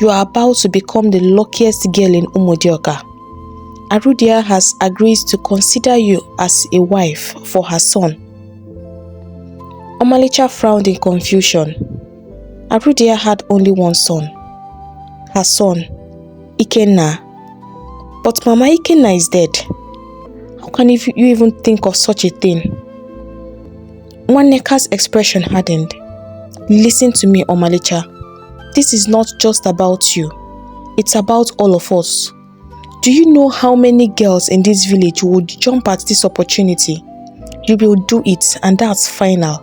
You are about to become the luckiest girl in Umoda. Aruda has agreed to consider you as a wife for her son." Omalicha frowned in confusion. Aruda had only one son, her son, Jidenna. But Mama Jidenna is dead. How can you even think of such a thing? Nwaneka's expression hardened. "Listen to me, Omalicha. This is not just about you. It's about all of us. Do you know how many girls in this village would jump at this opportunity? You will do it, and that's final."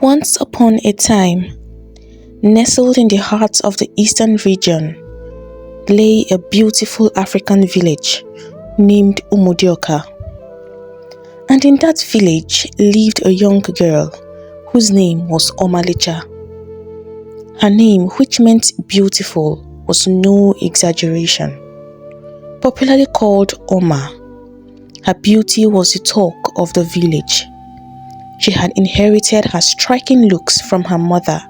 Once upon a time, nestled in the heart of the eastern region, lay a beautiful African village named Umoda. And in that village lived a young girl whose name was Omalicha. Her name, which meant beautiful, was no exaggeration. Popularly called Oma, her beauty was the talk of the village. She had inherited her striking looks from her mother.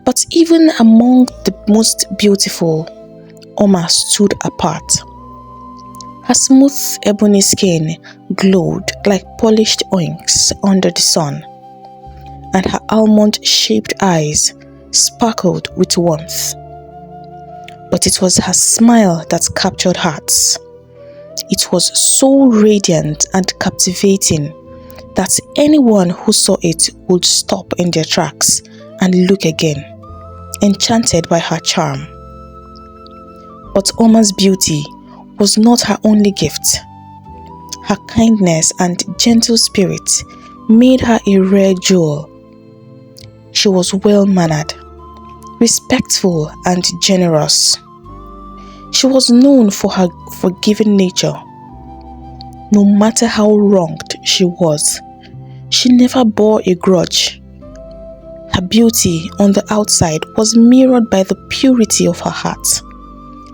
But even among the most beautiful, Oma stood apart. Her smooth ebony skin glowed like polished onyx under the sun, and her almond-shaped eyes sparkled with warmth. But it was her smile that captured hearts. It was so radiant and captivating that anyone who saw it would stop in their tracks and look again, enchanted by her charm. But Oma's beauty was not her only gift. Her kindness and gentle spirit made her a rare jewel. She was well-mannered, respectful, and generous. She was known for her forgiving nature. No matter how wronged she was, she never bore a grudge. Her beauty on the outside was mirrored by the purity of her heart,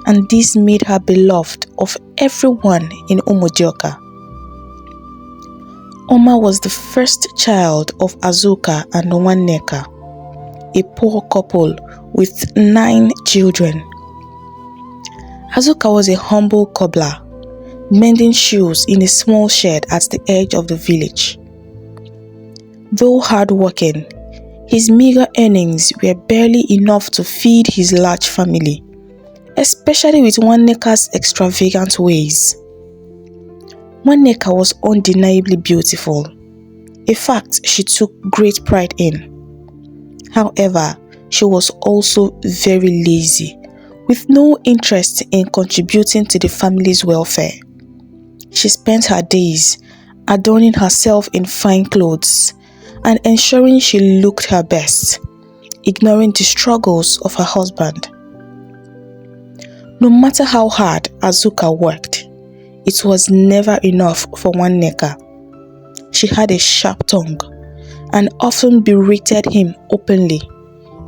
and this made her beloved of everyone in Umoda. Oma was the first child of Azuka and Nwaneka, a poor couple with 9 children. Azuka was a humble cobbler, mending shoes in a small shed at the edge of the village. Though hard-working, his meager earnings were barely enough to feed his large family, especially with Nwaneka's extravagant ways. Nwaneka was undeniably beautiful, a fact she took great pride in. However, she was also very lazy, with no interest in contributing to the family's welfare. She spent her days adorning herself in fine clothes and ensuring she looked her best, ignoring the struggles of her husband. No matter how hard Azuka worked, it was never enough for Nwaneka. She had a sharp tongue and often berated him openly,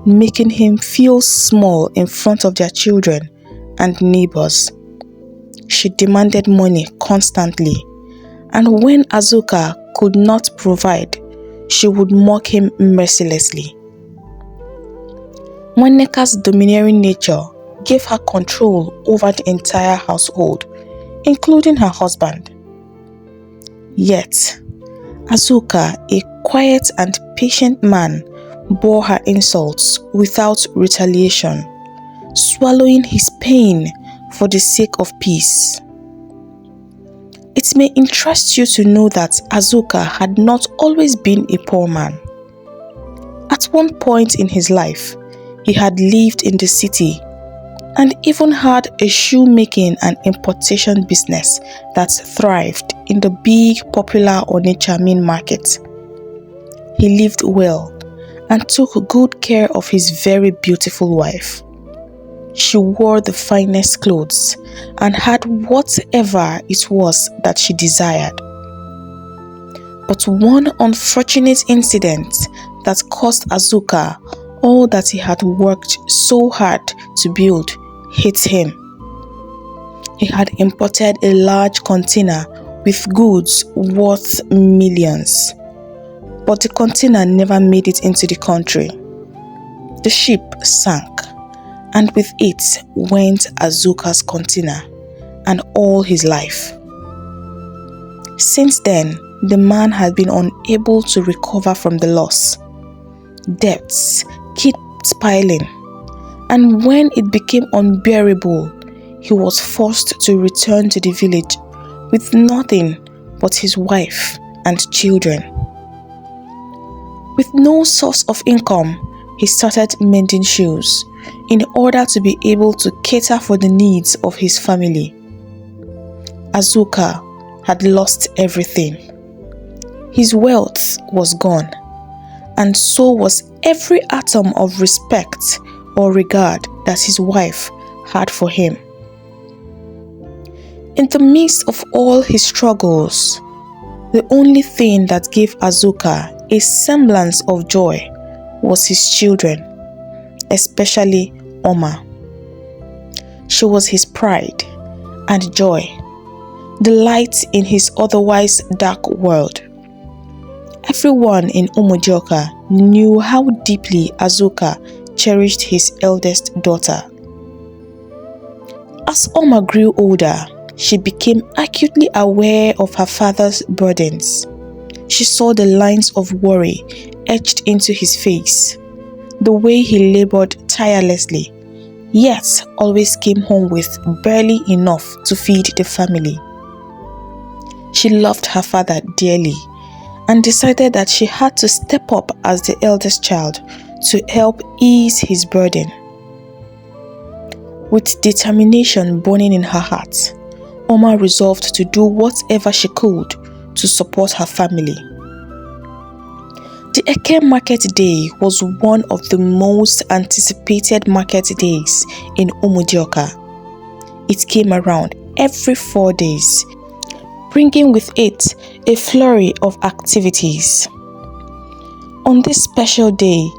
making him feel small in front of their children and neighbors. She demanded money constantly, and when Azuka could not provide, she would mock him mercilessly. Nwaneka's domineering nature gave her control over the entire household, including her husband. Yet, Azuka, a quiet and patient man, bore her insults without retaliation, swallowing his pain for the sake of peace. It may interest you to know that Azuka had not always been a poor man. At one point in his life, he had lived in the city and even had a shoemaking and importation business that thrived in the big popular Onitsha main market. He lived well and took good care of his very beautiful wife. She wore the finest clothes and had whatever it was that she desired. But one unfortunate incident that cost Azuka all that he had worked so hard to build hit him. He had imported a large container with goods worth millions, but the container never made it into the country. The ship sank, and with it went Azuka's container and all his life. Since then, the man had been unable to recover from the loss. Debts kept piling, and when it became unbearable, he was forced to return to the village with nothing but his wife and children. With no source of income, he started mending shoes in order to be able to cater for the needs of his family. Azuka had lost everything. His wealth was gone, and so was every atom of respect or regard that his wife had for him. In the midst of all his struggles, the only thing that gave Azuka a semblance of joy was his children, especially Oma. She was his pride and joy, the light in his otherwise dark world. Everyone in Umoda knew how deeply Azuka cherished his eldest daughter. As Oma grew older, she became acutely aware of her father's burdens. She saw the lines of worry etched into his face, the way he labored tirelessly, yet always came home with barely enough to feed the family. She loved her father dearly and decided that she had to step up as the eldest child to help ease his burden. With determination burning in her heart, Oma resolved to do whatever she could to support her family. The Eke Market Day was one of the most anticipated market days in Umoda. It came around every 4 days, bringing with it a flurry of activities. On this special day,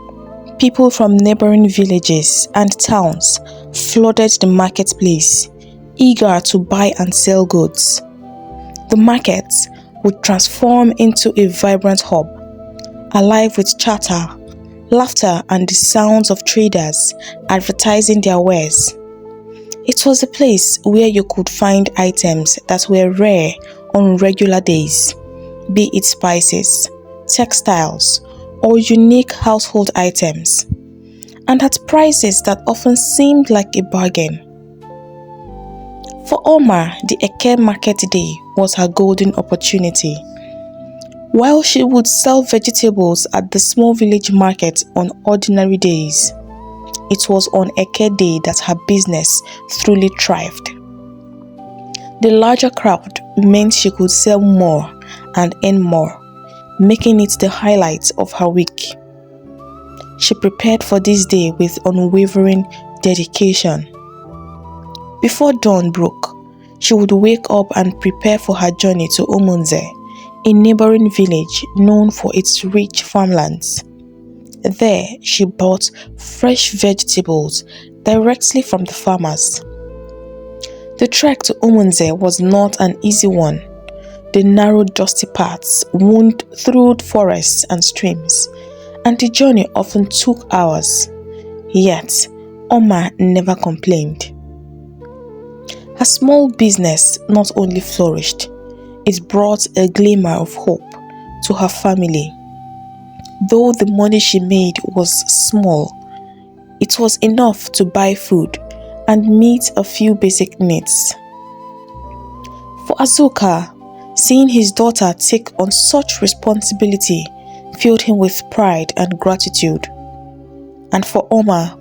people from neighboring villages and towns flooded the marketplace, eager to buy and sell goods. The market would transform into a vibrant hub, alive with chatter, laughter, and the sounds of traders advertising their wares. It was a place where you could find items that were rare on regular days, be it spices, textiles, or unique household items, and at prices that often seemed like a bargain. For Oma, the Eke Market Day was her golden opportunity. While she would sell vegetables at the small village market on ordinary days, it was on Eke Day that her business truly thrived. The larger crowd meant she could sell more and earn more, making it the highlight of her week. She prepared for this day with unwavering dedication. Before dawn broke, she would wake up and prepare for her journey to Umunze, a neighboring village known for its rich farmlands. There, she bought fresh vegetables directly from the farmers. The trek to Umunze was not an easy one. The narrow, dusty paths wound through forests and streams, and the journey often took hours. Yet, Oma never complained. Her small business not only flourished, it brought a glimmer of hope to her family. Though the money she made was small, it was enough to buy food and meet a few basic needs. For Azuka, seeing his daughter take on such responsibility filled him with pride and gratitude. And for Oma,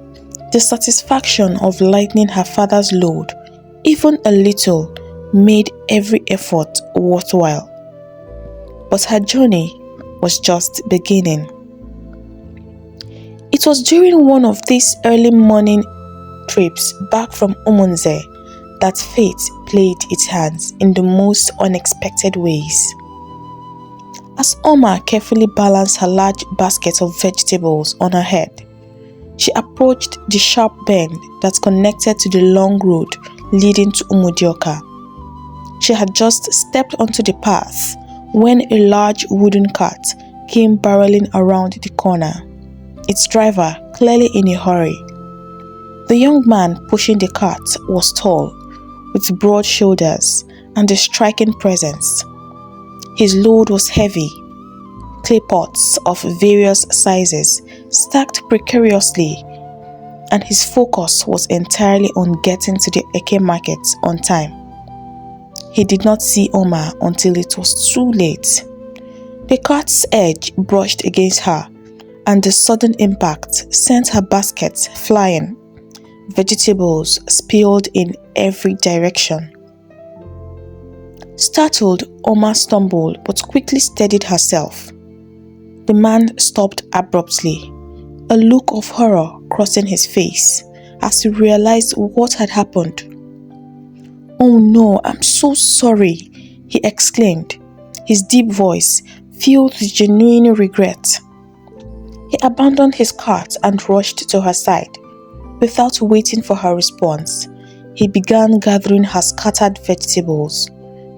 the satisfaction of lightening her father's load, even a little, made every effort worthwhile. But her journey was just beginning. It was during one of these early morning trips back from Umunze that fate played its hands in the most unexpected ways. As Oma carefully balanced her large basket of vegetables on her head, she approached the sharp bend that connected to the long road leading to Umudioka. She had just stepped onto the path when a large wooden cart came barreling around the corner, its driver clearly in a hurry. The young man pushing the cart was tall, with broad shoulders and a striking presence. His load was heavy, clay pots of various sizes stacked precariously, and his focus was entirely on getting to the Eke market on time. He did not see Oma until it was too late. The cart's edge brushed against her, and the sudden impact sent her basket flying. Vegetables spilled in every direction. Startled, Oma stumbled but quickly steadied herself. The man stopped abruptly, a look of horror crossing his face as he realized what had happened. "Oh no, I'm so sorry," he exclaimed, his deep voice filled with genuine regret. He abandoned his cart and rushed to her side. Without waiting for her response, he began gathering her scattered vegetables.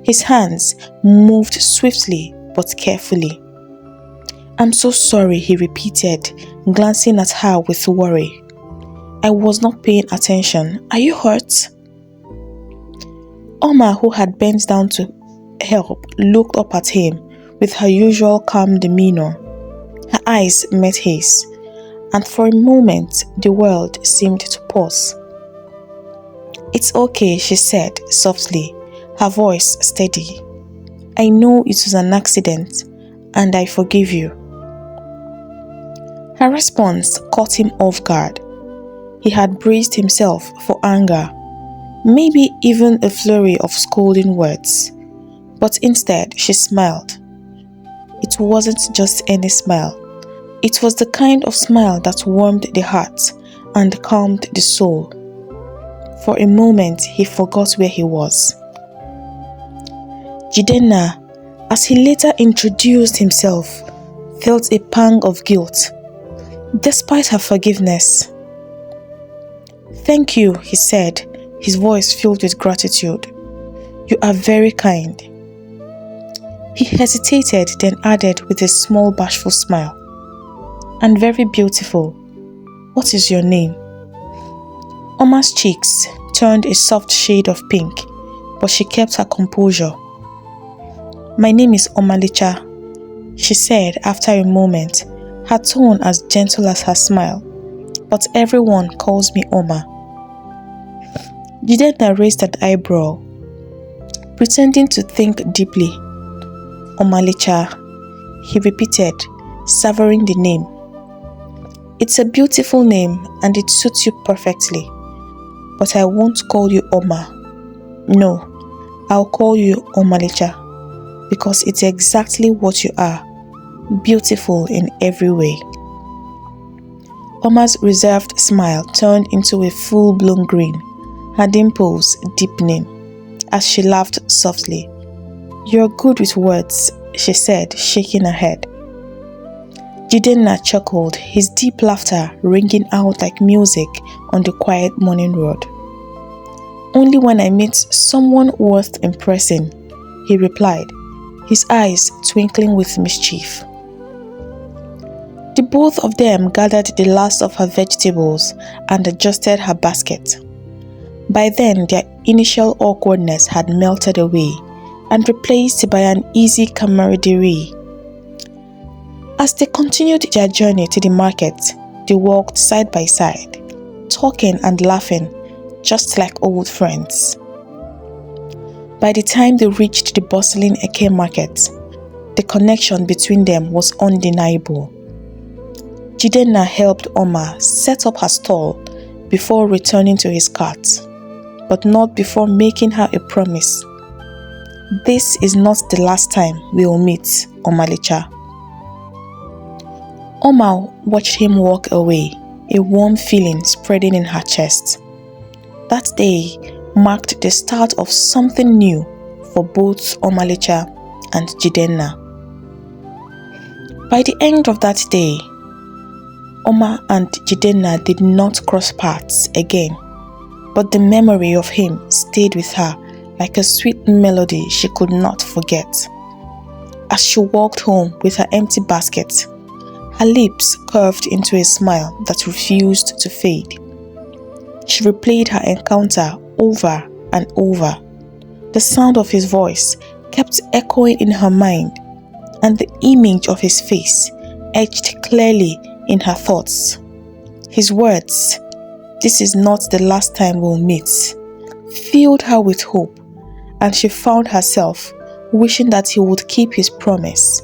His hands moved swiftly but carefully. "I'm so sorry," he repeated, glancing at her with worry. "I was not paying attention. Are you hurt?" Oma, who had bent down to help, looked up at him with her usual calm demeanor. Her eyes met his, and for a moment the world seemed to pause. "It's okay," she said softly, her voice steady. "I know it was an accident, and I forgive you." Her response caught him off guard. He had braced himself for anger, maybe even a flurry of scolding words, but instead she smiled. It wasn't just any smile. It was the kind of smile that warmed the heart and calmed the soul. For a moment, he forgot where he was. Jidenna, as he later introduced himself, felt a pang of guilt, despite her forgiveness. "Thank you," he said, his voice filled with gratitude. "You are very kind." He hesitated, then added with a small bashful smile, "And very beautiful. What is your name?" Oma's cheeks turned a soft shade of pink, but she kept her composure. "My name is Omalicha," she said after a moment, her tone as gentle as her smile. "But everyone calls me Oma." Jidenna raised an eyebrow, pretending to think deeply. "Omalicha," he repeated, savoring the name. "It's a beautiful name and it suits you perfectly. But I won't call you Oma. No, I'll call you Omalicha, because it's exactly what you are, beautiful in every way." Oma's reserved smile turned into a full-blown grin, her dimples deepening, as she laughed softly. "You're good with words," she said, shaking her head. Jidenna chuckled, his deep laughter ringing out like music on the quiet morning road. "Only when I meet someone worth impressing," he replied, his eyes twinkling with mischief. The both of them gathered the last of her vegetables and adjusted her basket. By then, their initial awkwardness had melted away and replaced by an easy camaraderie. As they continued their journey to the market, they walked side by side, talking and laughing, just like old friends. By the time they reached the bustling Eke market, the connection between them was undeniable. Jidenna helped Oma set up her stall before returning to his cart, but not before making her a promise. "This is not the last time we will meet, Omalicha." Oma watched him walk away, a warm feeling spreading in her chest. That day marked the start of something new for both Omalicha and Jidenna. By the end of that day, Oma and Jidenna did not cross paths again. but the memory of him stayed with her like a sweet melody she could not forget. As she walked home with her empty basket, her lips curved into a smile that refused to fade. She replayed her encounter over and over. The sound of his voice kept echoing in her mind, and the image of his face etched clearly in her thoughts. His words, "This is not the last time we'll meet," filled her with hope, and she found herself wishing that he would keep his promise.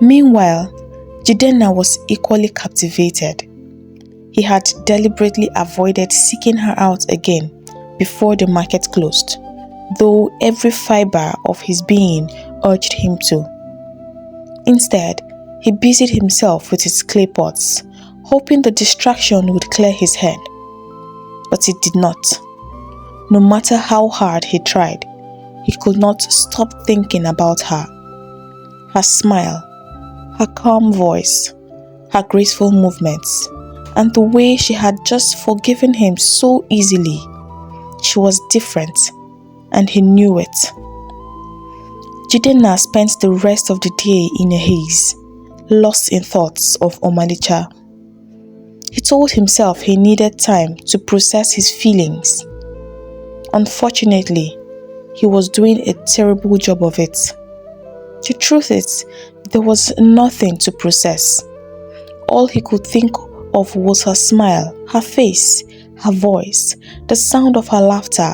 Meanwhile, Jidenna was equally captivated. He had deliberately avoided seeking her out again before the market closed, though every fiber of his being urged him to. Instead, he busied himself with his clay pots, hoping the distraction would clear his head. But it did not. No matter how hard he tried, he could not stop thinking about her. Her smile, her calm voice, her graceful movements, and the way she had just forgiven him so easily. She was different, and he knew it. Jidenna spent the rest of the day in a haze, lost in thoughts of Omalicha. He told himself he needed time to process his feelings. Unfortunately, he was doing a terrible job of it. The truth is, there was nothing to process. All he could think of was her smile, her face, her voice, the sound of her laughter.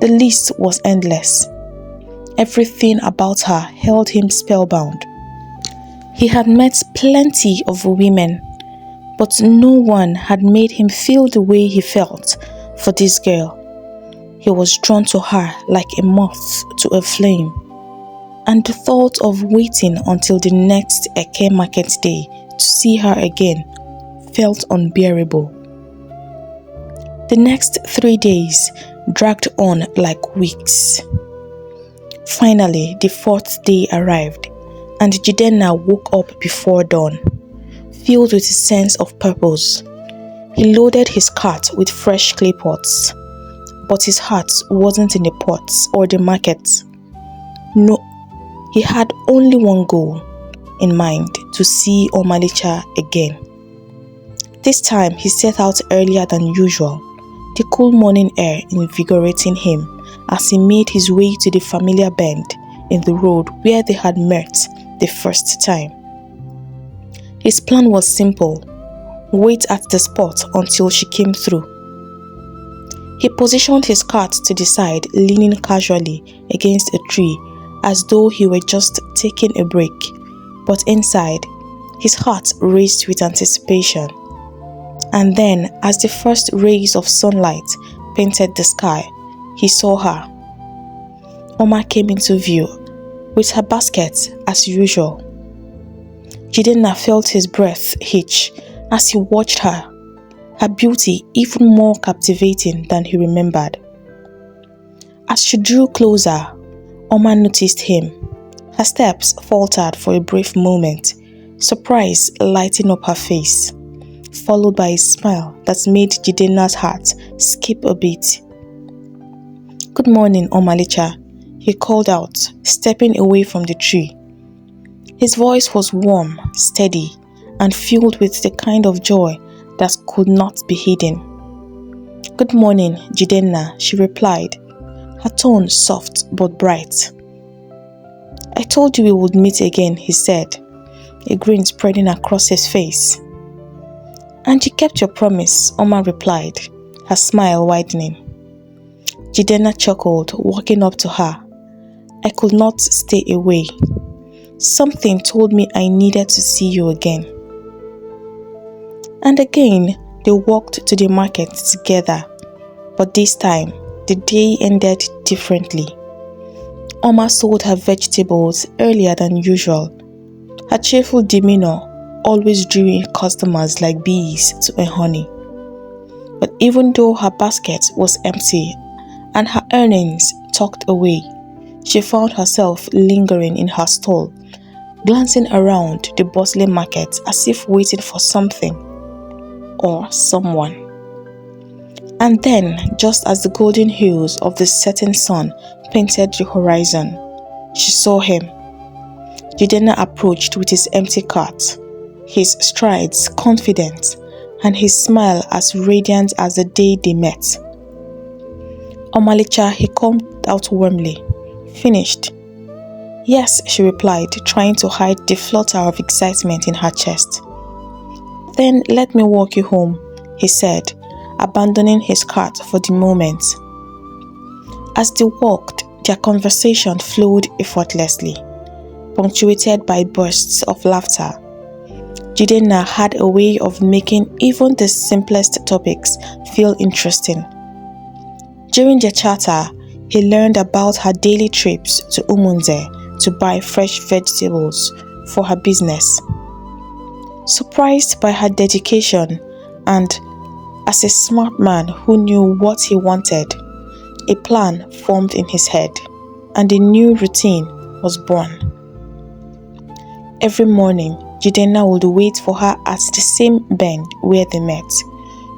The list was endless. Everything about her held him spellbound. He had met plenty of women, but no one had made him feel the way he felt for this girl. He was drawn to her like a moth to a flame, and the thought of waiting until the next Eke market day to see her again felt unbearable. The next 3 days dragged on like weeks. Finally, the 4th day arrived, and Jidenna woke up before dawn, filled with a sense of purpose. He loaded his cart with fresh clay pots, but his heart wasn't in the pots or the market. No, he had only one goal in mind: to see Omalicha again. This time he set out earlier than usual, the cool morning air invigorating him as he made his way to the familiar bend in the road where they had met the first time. His plan was simple: wait at the spot until she came through. He positioned his cart to the side, leaning casually against a tree as though he were just taking a break, but inside, his heart raced with anticipation. And then, as the first rays of sunlight painted the sky, he saw her. Oma came into view, with her basket as usual. Jidenna felt his breath hitch as he watched her, her beauty even more captivating than he remembered. As she drew closer, Oma noticed him. Her steps faltered for a brief moment, surprise lighting up her face, followed by a smile that made Jidenna's heart skip a beat. "Good morning, Omalicha," he called out, stepping away from the tree. His voice was warm, steady, and filled with the kind of joy that could not be hidden. "Good morning, Jidenna," she replied, her tone soft but bright. "I told you we would meet again," he said, a grin spreading across his face. "And you kept your promise," Oma replied, her smile widening. Jidenna chuckled, walking up to her. "I could not stay away. Something told me I needed to see you again." And again, they walked to the market together, but this time, the day ended differently. Oma sold her vegetables earlier than usual. Her cheerful demeanor always drew in customers like bees to a honey. But even though her basket was empty and her earnings tucked away, she found herself lingering in her stall, glancing around the bustling market as if waiting for something or someone. And then, just as the golden hues of the setting sun painted the horizon, she saw him. Jidenna approached with his empty cart, his strides confident, and his smile as radiant as the day they met. Omalicha, he called out warmly. Finished? Yes, she replied, trying to hide the flutter of excitement in her chest. Then let me walk you home, he said, abandoning his cart for the moment. As they walked, their conversation flowed effortlessly, punctuated by bursts of laughter. Jidenna had a way of making even the simplest topics feel interesting. During their chatter, he learned about her daily trips to Umoda to buy fresh vegetables for her business. Surprised by her dedication and as a smart man who knew what he wanted, a plan formed in his head and a new routine was born. Every morning, Jidenna would wait for her at the same bend where they met.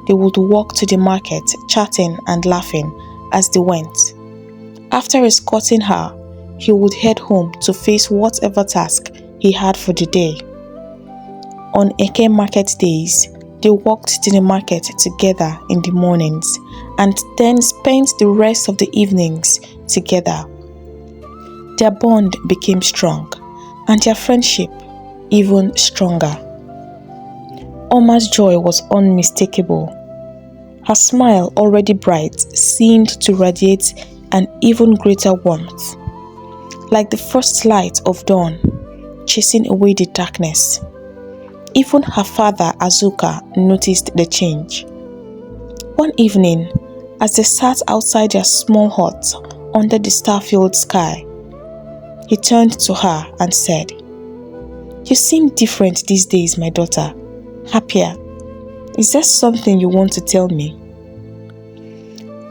They would walk to the market, chatting and laughing as they went. After escorting her, he would head home to face whatever task he had for the day. On Eke market days, they walked to the market together in the mornings and then spent the rest of the evenings together. Their bond became strong and their friendship even stronger. Oma's joy was unmistakable. Her smile, already bright, seemed to radiate an even greater warmth, like the first light of dawn, chasing away the darkness. Even her father, Azuka, noticed the change. One evening, as they sat outside their small hut under the star-filled sky, he turned to her and said, "You seem different these days, my daughter. Happier. Is there something you want to tell me?"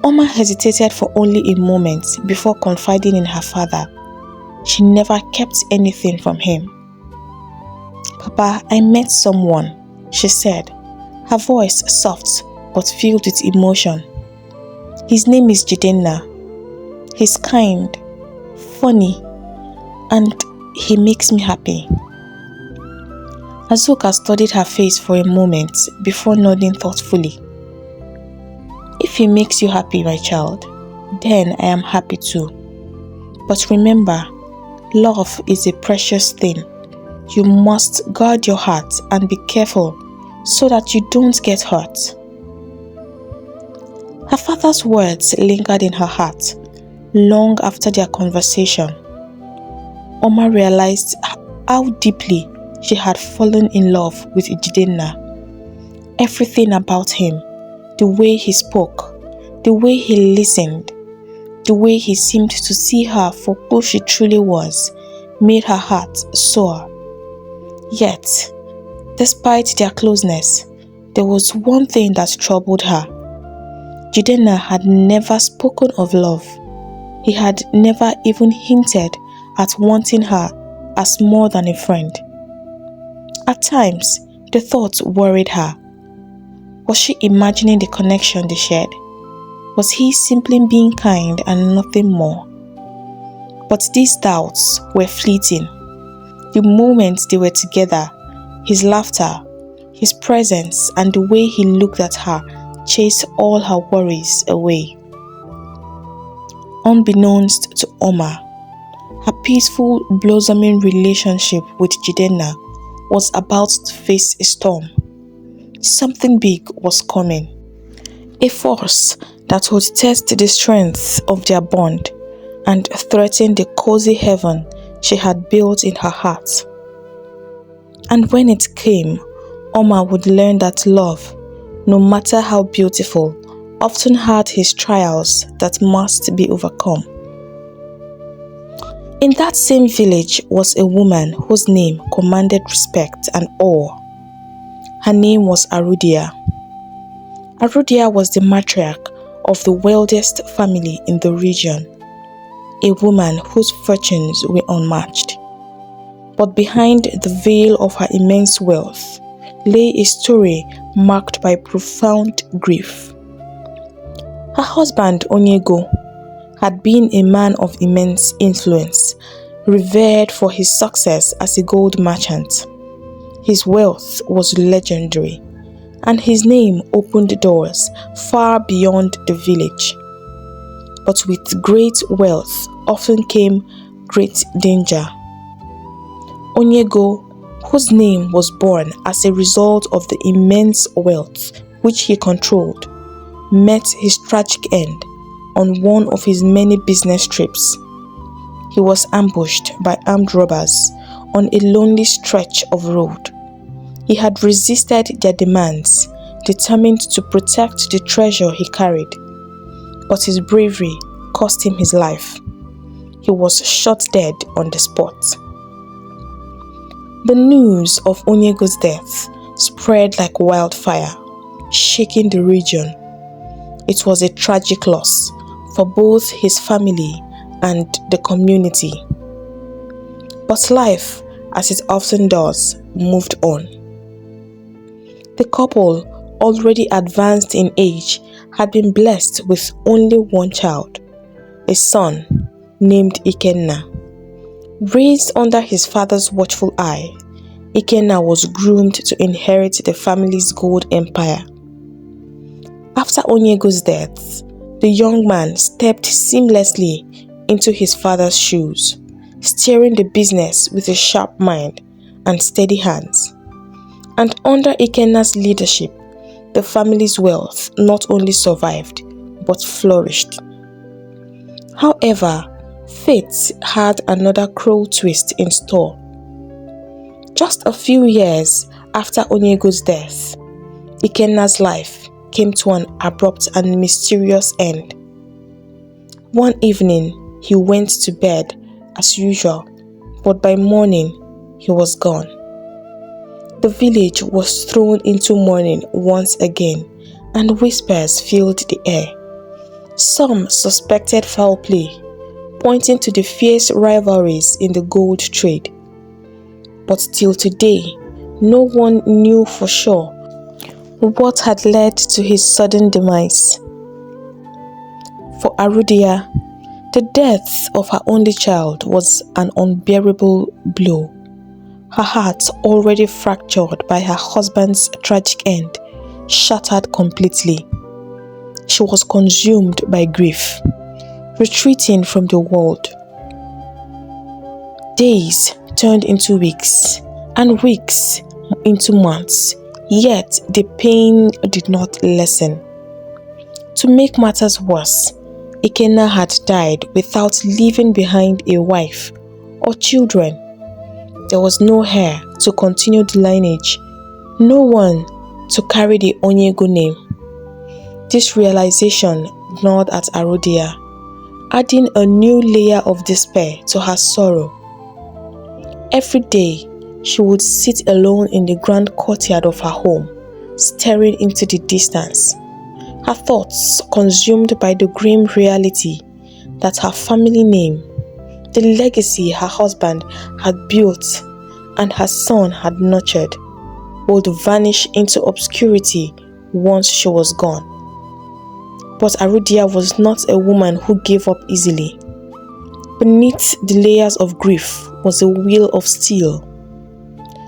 Oma hesitated for only a moment before confiding in her father. She never kept anything from him. "Papa, I met someone," she said, her voice soft but filled with emotion. "His name is Jidenna. He's kind, funny, and he makes me happy." Azuka studied her face for a moment before nodding thoughtfully. "If he makes you happy, my child, then I am happy too. But remember, love is a precious thing. You must guard your heart and be careful so that you don't get hurt." Her father's words lingered in her heart long after their conversation. Oma realized how deeply she had fallen in love with Jidenna. Everything about him, the way he spoke, the way he listened, the way he seemed to see her for who she truly was, made her heart soar. Yet, despite their closeness, there was one thing that troubled her. Jidenna had never spoken of love. He had never even hinted at wanting her as more than a friend. At times, the thought worried her. Was she imagining the connection they shared? Was he simply being kind and nothing more? But these doubts were fleeting. The moment they were together, his laughter, his presence, and the way he looked at her chased all her worries away. Unbeknownst to Oma, her peaceful, blossoming relationship with Jidenna was about to face a storm. Something big was coming. A force that would test the strength of their bond and threaten the cozy heaven she had built in her heart. And when it came, Oma would learn that love, no matter how beautiful, often had its trials that must be overcome. In that same village was a woman whose name commanded respect and awe. Her name was Aruda. Aruda was the matriarch of the wealthiest family in the region, a woman whose fortunes were unmatched. But behind the veil of her immense wealth lay a story marked by profound grief. Her husband Onyego had been a man of immense influence, revered for his success as a gold merchant. His wealth was legendary, and his name opened doors far beyond the village. But with great wealth often came great danger. Onyego, whose name was born as a result of the immense wealth which he controlled, met his tragic end on one of his many business trips. He was ambushed by armed robbers on a lonely stretch of road. He had resisted their demands, determined to protect the treasure he carried. But his bravery cost him his life. He was shot dead on the spot. The news of Onyego's death spread like wildfire, shaking the region. It was a tragic loss for both his family and the community. But life, as it often does, moved on. The couple, already advanced in age, had been blessed with only one child, a son named Jidenna. Raised under his father's watchful eye, Jidenna was groomed to inherit the family's gold empire. After Onyego's death, the young man stepped seamlessly into his father's shoes, steering the business with a sharp mind and steady hands. And under Jidenna's leadership, the family's wealth not only survived, but flourished. However, fate had another cruel twist in store. Just a few years after Onyego's death, Jidenna's life came to an abrupt and mysterious end. One evening, he went to bed as usual, but by morning, he was gone. The village was thrown into mourning once again, and whispers filled the air. Some suspected foul play, pointing to the fierce rivalries in the gold trade. But till today, no one knew for sure what had led to his sudden demise. For Aruda, the death of her only child was an unbearable blow. Her heart, already fractured by her husband's tragic end, shattered completely. She was consumed by grief, retreating from the world. Days turned into weeks, and weeks into months, yet the pain did not lessen. To make matters worse, Jidenna had died without leaving behind a wife or children. There was no heir to continue the lineage, no one to carry the Onyego name. This realization gnawed at Aruda, adding a new layer of despair to her sorrow. Every day, she would sit alone in the grand courtyard of her home, staring into the distance, her thoughts consumed by the grim reality that her family name, the legacy her husband had built and her son had nurtured, would vanish into obscurity once she was gone. But Aruda was not a woman who gave up easily. Beneath the layers of grief was a wheel of steel.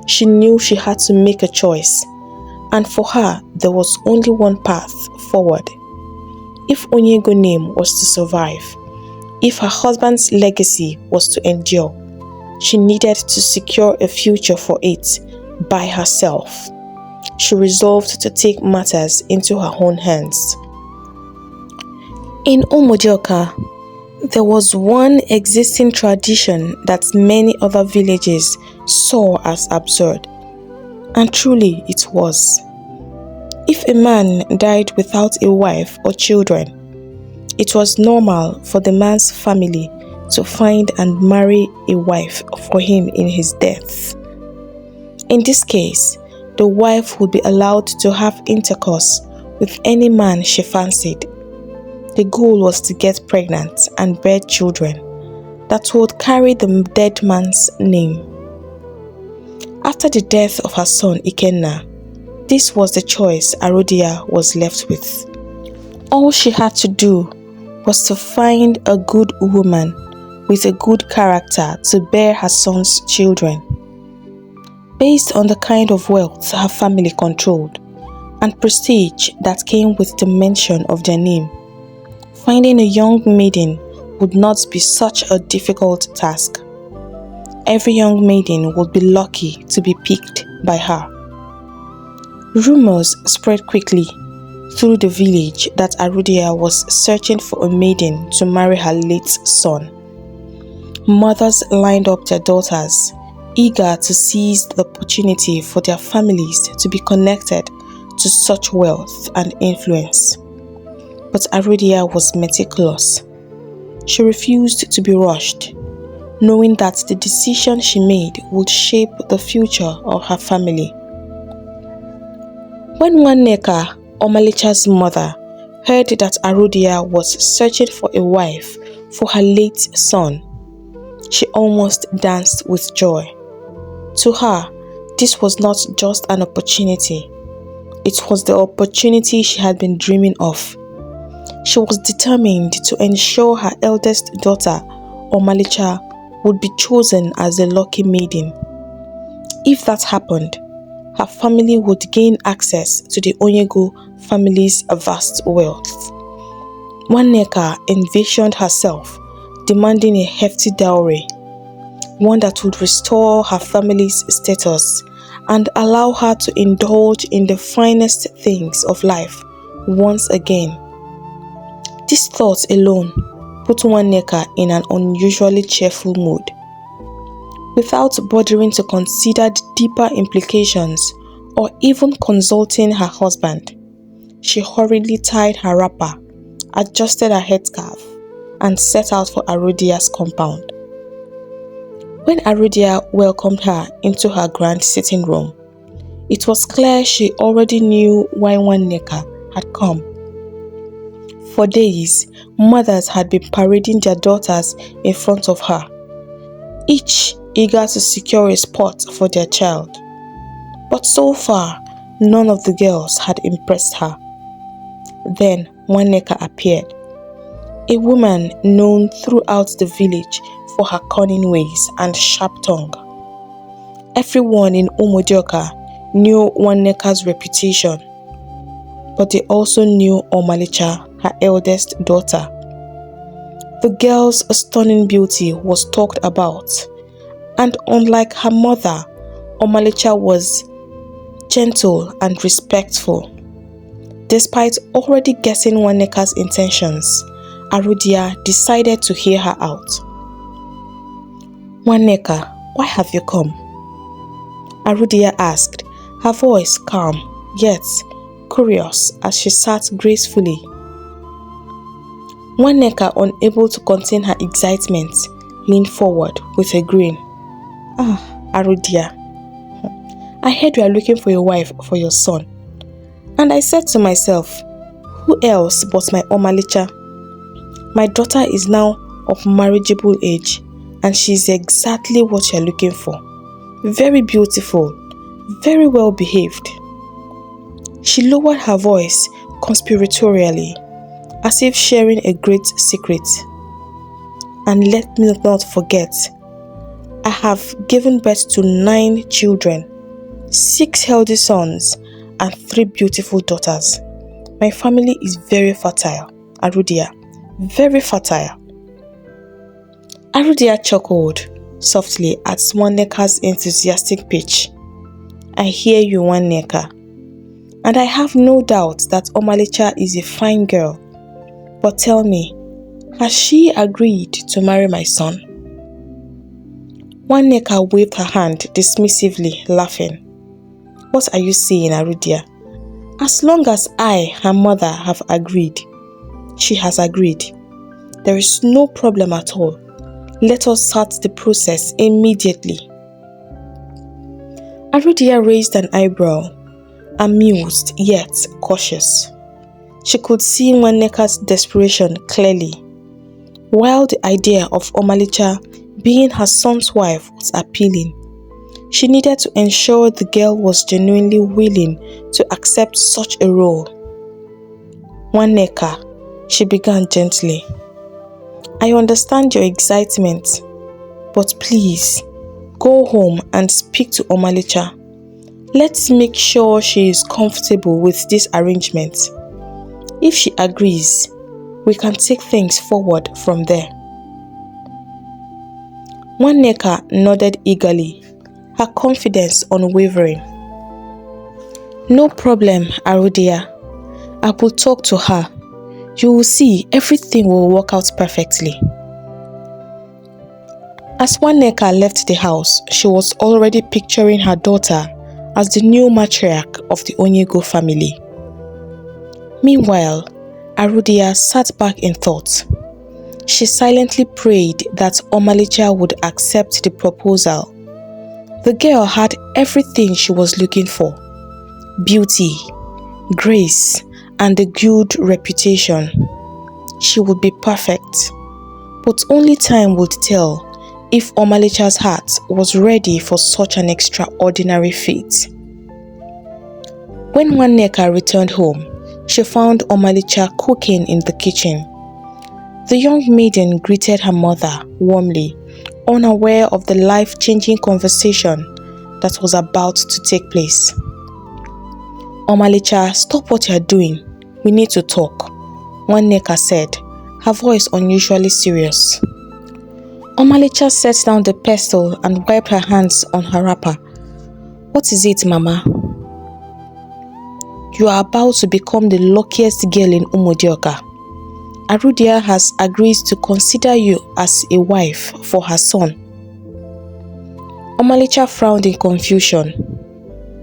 She knew she had to make a choice, and for her there was only one path forward. If Onyego's name was to survive, if her husband's legacy was to endure, she needed to secure a future for it by herself. She resolved to take matters into her own hands. In Umoda, there was one existing tradition that many other villages saw as absurd, and truly it was. If a man died without a wife or children, it was normal for the man's family to find and marry a wife for him in his death. In this case, the wife would be allowed to have intercourse with any man she fancied. The goal was to get pregnant and bear children that would carry the dead man's name. After the death of her son Jidenna, this was the choice Aruda was left with. All she had to do was to find a good woman with a good character to bear her son's children. Based on the kind of wealth her family controlled and prestige that came with the mention of their name, finding a young maiden would not be such a difficult task. Every young maiden would be lucky to be picked by her. Rumors spread quickly through the village that Aruda was searching for a maiden to marry her late son. Mothers lined up their daughters, eager to seize the opportunity for their families to be connected to such wealth and influence. But Aruda was meticulous. She refused to be rushed, knowing that the decision she made would shape the future of her family. When Nwaneka, Omalicha's mother, heard that Aruda was searching for a wife for her late son, she almost danced with joy. To her, this was not just an opportunity. It was the opportunity she had been dreaming of. She was determined to ensure her eldest daughter, Omalicha, would be chosen as a lucky maiden. If that happened, her family would gain access to the Onyego family's vast wealth. Nwaneka envisioned herself demanding a hefty dowry, one that would restore her family's status and allow her to indulge in the finest things of life once again. This thought alone put Nwaneka in an unusually cheerful mood. Without bothering to consider the deeper implications or even consulting her husband, she hurriedly tied her wrapper, adjusted her headscarf, and set out for Aruda's compound. When Aruda welcomed her into her grand sitting room, it was clear she already knew why Nwaneka had come. For days, mothers had been parading their daughters in front of her, each eager to secure a spot for their child. But so far, none of the girls had impressed her. Then Nwaneka appeared, a woman known throughout the village for her cunning ways and sharp tongue. Everyone in Umoda knew Nwaneka's reputation, but they also knew Omalicha, her eldest daughter. The girl's stunning beauty was talked about, and unlike her mother, Omalicha was gentle and respectful. Despite already guessing Nwaneka's intentions, Aruda decided to hear her out. "Nwaneka, why have you come?" Aruda asked, her voice calm yet curious as she sat gracefully. Nwaneka, unable to contain her excitement, leaned forward with a grin. Aruda, I heard you are looking for a wife for your son. And I said to myself, who else but my Omalicha? My daughter is now of marriageable age, and she is exactly what you are looking for. Very beautiful, very well behaved. She lowered her voice conspiratorially, as if sharing a great secret. And let me not forget, I have given birth to 9 children, 6 healthy sons, and 3 beautiful daughters. My family is very fertile, Aruda, very fertile. Aruda chuckled softly at Nwaneka's enthusiastic pitch. I hear you, Nwaneka, and I have no doubt that Omalicha is a fine girl. But tell me, has she agreed to marry my son? Nwaneka waved her hand dismissively, laughing. What are you saying, Aruda? As long as I, her mother, have agreed, she has agreed. There is no problem at all. Let us start the process immediately. Aruda raised an eyebrow, amused yet cautious. She could see Nwaneka's desperation clearly. While the idea of Omalicha being her son's wife was appealing, she needed to ensure the girl was genuinely willing to accept such a role. Nwaneka, she began gently. I understand your excitement, but please, go home and speak to Omalicha. Let's make sure she is comfortable with this arrangement. If she agrees, we can take things forward from there. Nwaneka nodded eagerly, her confidence unwavering. No problem, Aruda. I will talk to her. You will see everything will work out perfectly. As Nwaneka left the house, she was already picturing her daughter as the new matriarch of the Onyego family. Meanwhile, Aruda sat back in thought. She silently prayed that Omalicha would accept the proposal. The girl had everything she was looking for: beauty, grace, and a good reputation. She would be perfect, but only time would tell if Omalicha's heart was ready for such an extraordinary feat. When Nwaneka returned home, she found Omalicha cooking in the kitchen. The young maiden greeted her mother warmly, unaware of the life-changing conversation that was about to take place. Omalicha, stop what you are doing. We need to talk, Nwaneka said, her voice unusually serious. Omalicha set down the pestle and wiped her hands on her wrapper. What is it, Mama? You are about to become the luckiest girl in Umoda. Aruda has agreed to consider you as a wife for her son. Omalicha frowned in confusion.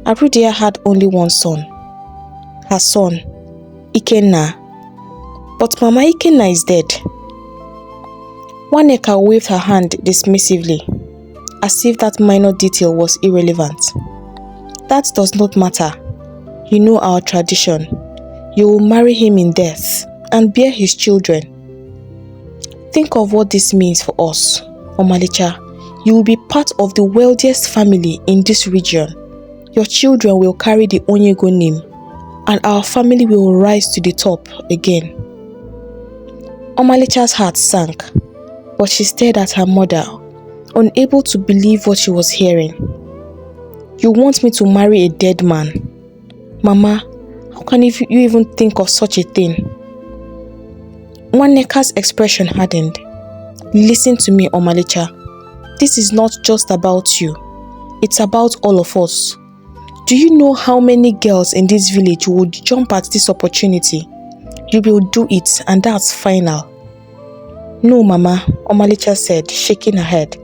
Aruda had only one son. Her son, Jidenna. But Mama, Jidenna is dead. Nwaneka waved her hand dismissively, as if that minor detail was irrelevant. That does not matter. You know our tradition. You will marry him in death and bear his children. Think of what this means for us, Omalicha. You will be part of the wealthiest family in this region. Your children will carry the Onyego name, and our family will rise to the top again. Omalicha's heart sank, but she stared at her mother, unable to believe what she was hearing. You want me to marry a dead man? Mama, how can you even think of such a thing? Nwaneka's expression hardened. Listen to me, Omalicha. This is not just about you. It's about all of us. Do you know how many girls in this village would jump at this opportunity? You will do it, and that's final. No, Mama, Omalicha said, shaking her head.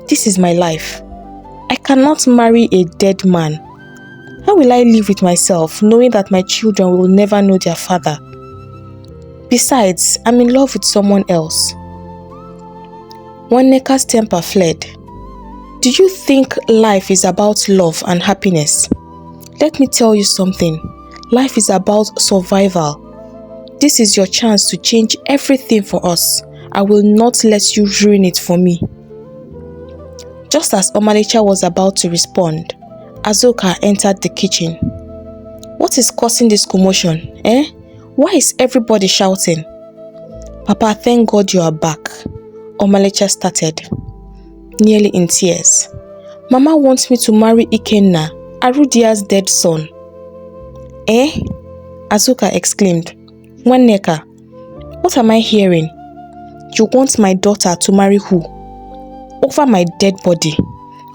This is my life. I cannot marry a dead man. How will I live with myself, knowing that my children will never know their father? Besides, I'm in love with someone else. Nwaneka's temper fled. Do you think life is about love and happiness? Let me tell you something. Life is about survival. This is your chance to change everything for us. I will not let you ruin it for me. Just as Omalicha was about to respond, Azuka entered the kitchen. What is causing this commotion, eh? Why is everybody shouting? Papa, thank God you are back, Omalicha started, nearly in tears. Mama wants me to marry Jidenna, Aruda's dead son. Eh? Azuka exclaimed. Nwaneka, what am I hearing? You want my daughter to marry who? Over my dead body.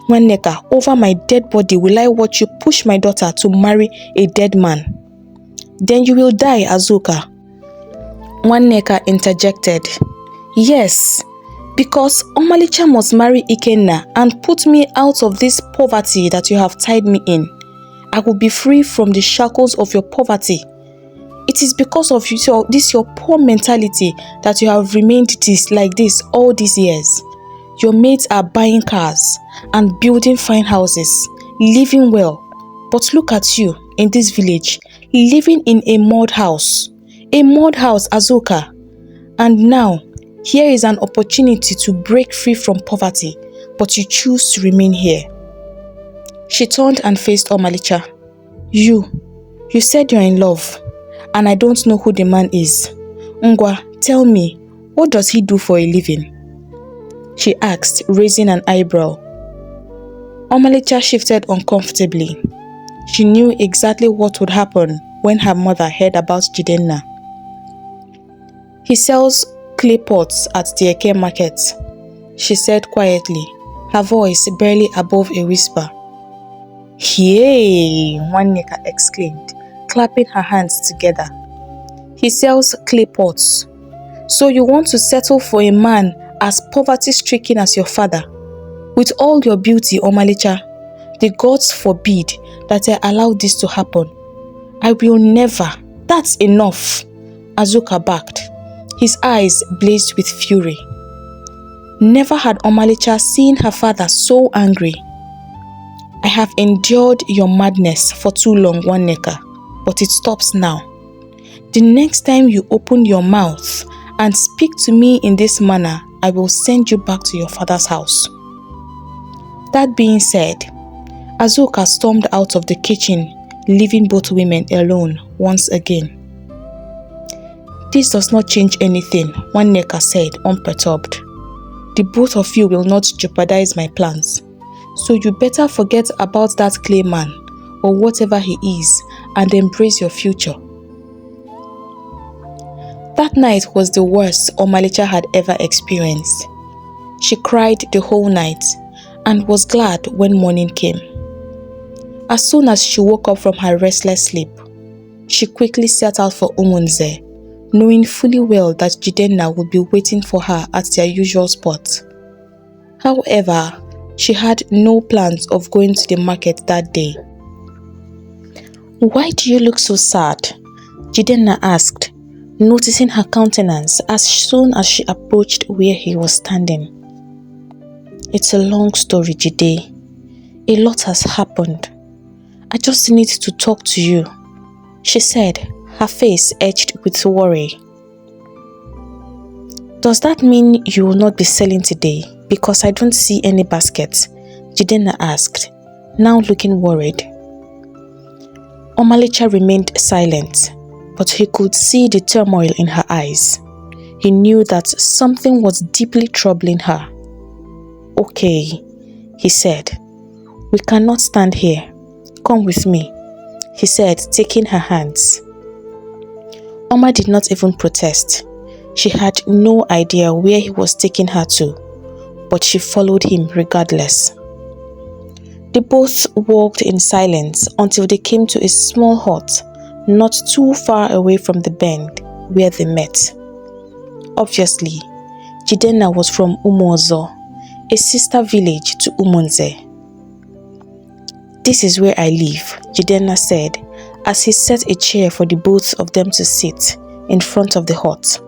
Nwaneka, over my dead body will I watch you push my daughter to marry a dead man. Then you will die, Azuka. Nwaneka interjected. Yes, because Omalicha must marry Jidenna and put me out of this poverty that you have tied me in. I will be free from the shackles of your poverty. It is because of your poor mentality that you have remained like this all these years. Your mates are buying cars and building fine houses, living well. But look at you in this village, living in a mud house. A mud house, Azuka. And now, here is an opportunity to break free from poverty, but you choose to remain here. She turned and faced Omalicha. You said you're in love, and I don't know who the man is. Ngwa, tell me, what does he do for a living? She asked, raising an eyebrow. Omalicha shifted uncomfortably. She knew exactly what would happen when her mother heard about Jidenna. He sells clay pots at the Eke market, she said quietly, her voice barely above a whisper. Yay! Neka exclaimed, clapping her hands together. He sells clay pots. So you want to settle for a man as poverty-stricken as your father? With all your beauty, Omalicha, the gods forbid that I allow this to happen. I will never. That's enough. Azuka barked. His eyes blazed with fury. Never had Omalicha seen her father so angry. I have endured your madness for too long, Neka, but it stops now. The next time you open your mouth and speak to me in this manner, I will send you back to your father's house. That being said, Azuka stormed out of the kitchen, leaving both women alone once again. This does not change anything, Neka said, unperturbed. The both of you will not jeopardize my plans. So you better forget about that clay man, or whatever he is, and embrace your future. That night was the worst Omalicha had ever experienced. She cried the whole night, and was glad when morning came. As soon as she woke up from her restless sleep, she quickly set out for Umunze, knowing fully well that Jidenna would be waiting for her at their usual spot. However, she had no plans of going to the market that day. Why do you look so sad? Jidenna asked, noticing her countenance as soon as she approached where he was standing. It's a long story, Jide. A lot has happened. I just need to talk to you, she said, her face edged with worry. Does that mean you will not be selling today? Because I don't see any basket, Jidenna asked, now looking worried. Omalicha remained silent, but he could see the turmoil in her eyes. He knew that something was deeply troubling her. Okay, he said. We cannot stand here. Come with me, he said, taking her hands. Oma did not even protest. She had no idea where he was taking her to, but she followed him regardless. They both walked in silence until they came to a small hut not too far away from the bend where they met. Obviously, Jidenna was from Umoda, a sister village to Umunze. This is where I live, Jidenna said, as he set a chair for the both of them to sit in front of the hut.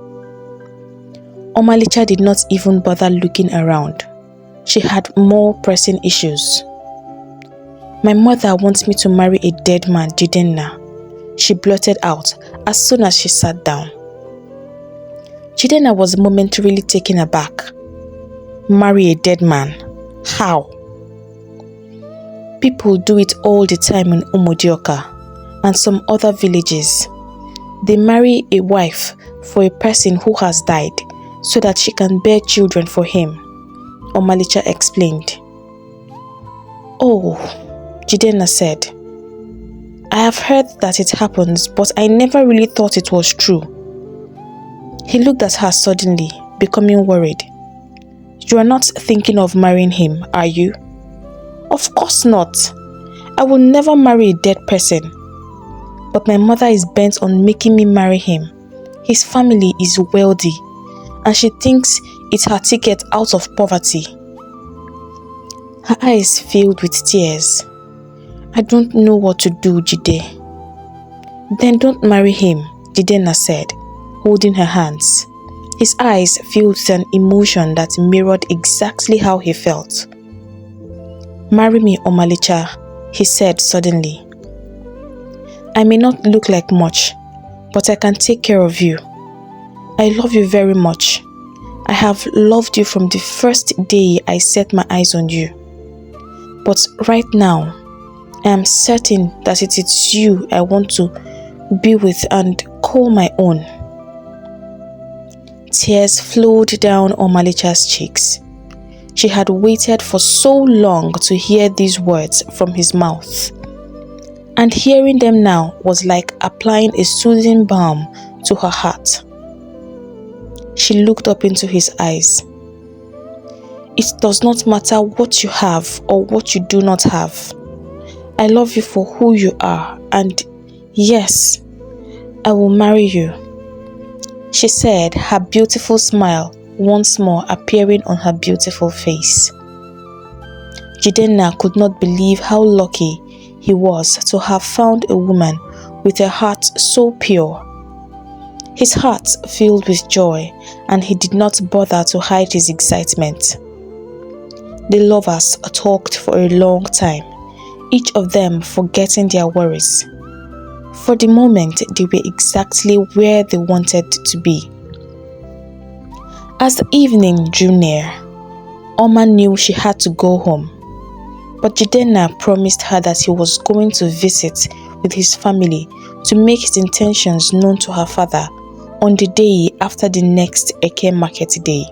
Omalicha did not even bother looking around. She had more pressing issues. My mother wants me to marry a dead man, Jidenna, she blurted out as soon as she sat down. Jidenna was momentarily taken aback. Marry a dead man? How? People do it all the time in Umoda and some other villages. They marry a wife for a person who has died so that she can bear children for him, Omalicha explained. Oh, Jidenna said. I have heard that it happens, but I never really thought it was true. He looked at her suddenly, becoming worried. You are not thinking of marrying him, are you? Of course not. I will never marry a dead person. But my mother is bent on making me marry him. His family is wealthy, and she thinks it's her ticket out of poverty. Her eyes filled with tears. I don't know what to do, Jide. Then don't marry him, Jidenna said, holding her hands. His eyes filled with an emotion that mirrored exactly how he felt. Marry me, Omalicha, he said suddenly. I may not look like much, but I can take care of you. I love you very much. I have loved you from the first day I set my eyes on you. But right now, I am certain that it is you I want to be with and call my own. Tears flowed down Omalicha's cheeks. She had waited for so long to hear these words from his mouth, and hearing them now was like applying a soothing balm to her heart. She looked up into his eyes. It does not matter what you have or what you do not have. I love you for who you are, and yes, I will marry you, she said, her beautiful smile once more appearing on her beautiful face. Jidenna could not believe how lucky he was to have found a woman with a heart so pure. His heart filled with joy, and he did not bother to hide his excitement. The lovers talked for a long time, each of them forgetting their worries. For the moment, they were exactly where they wanted to be. As the evening drew near, Oma knew she had to go home, but Jidenna promised her that he was going to visit with his family to make his intentions known to her father on the day after the next Eke market day,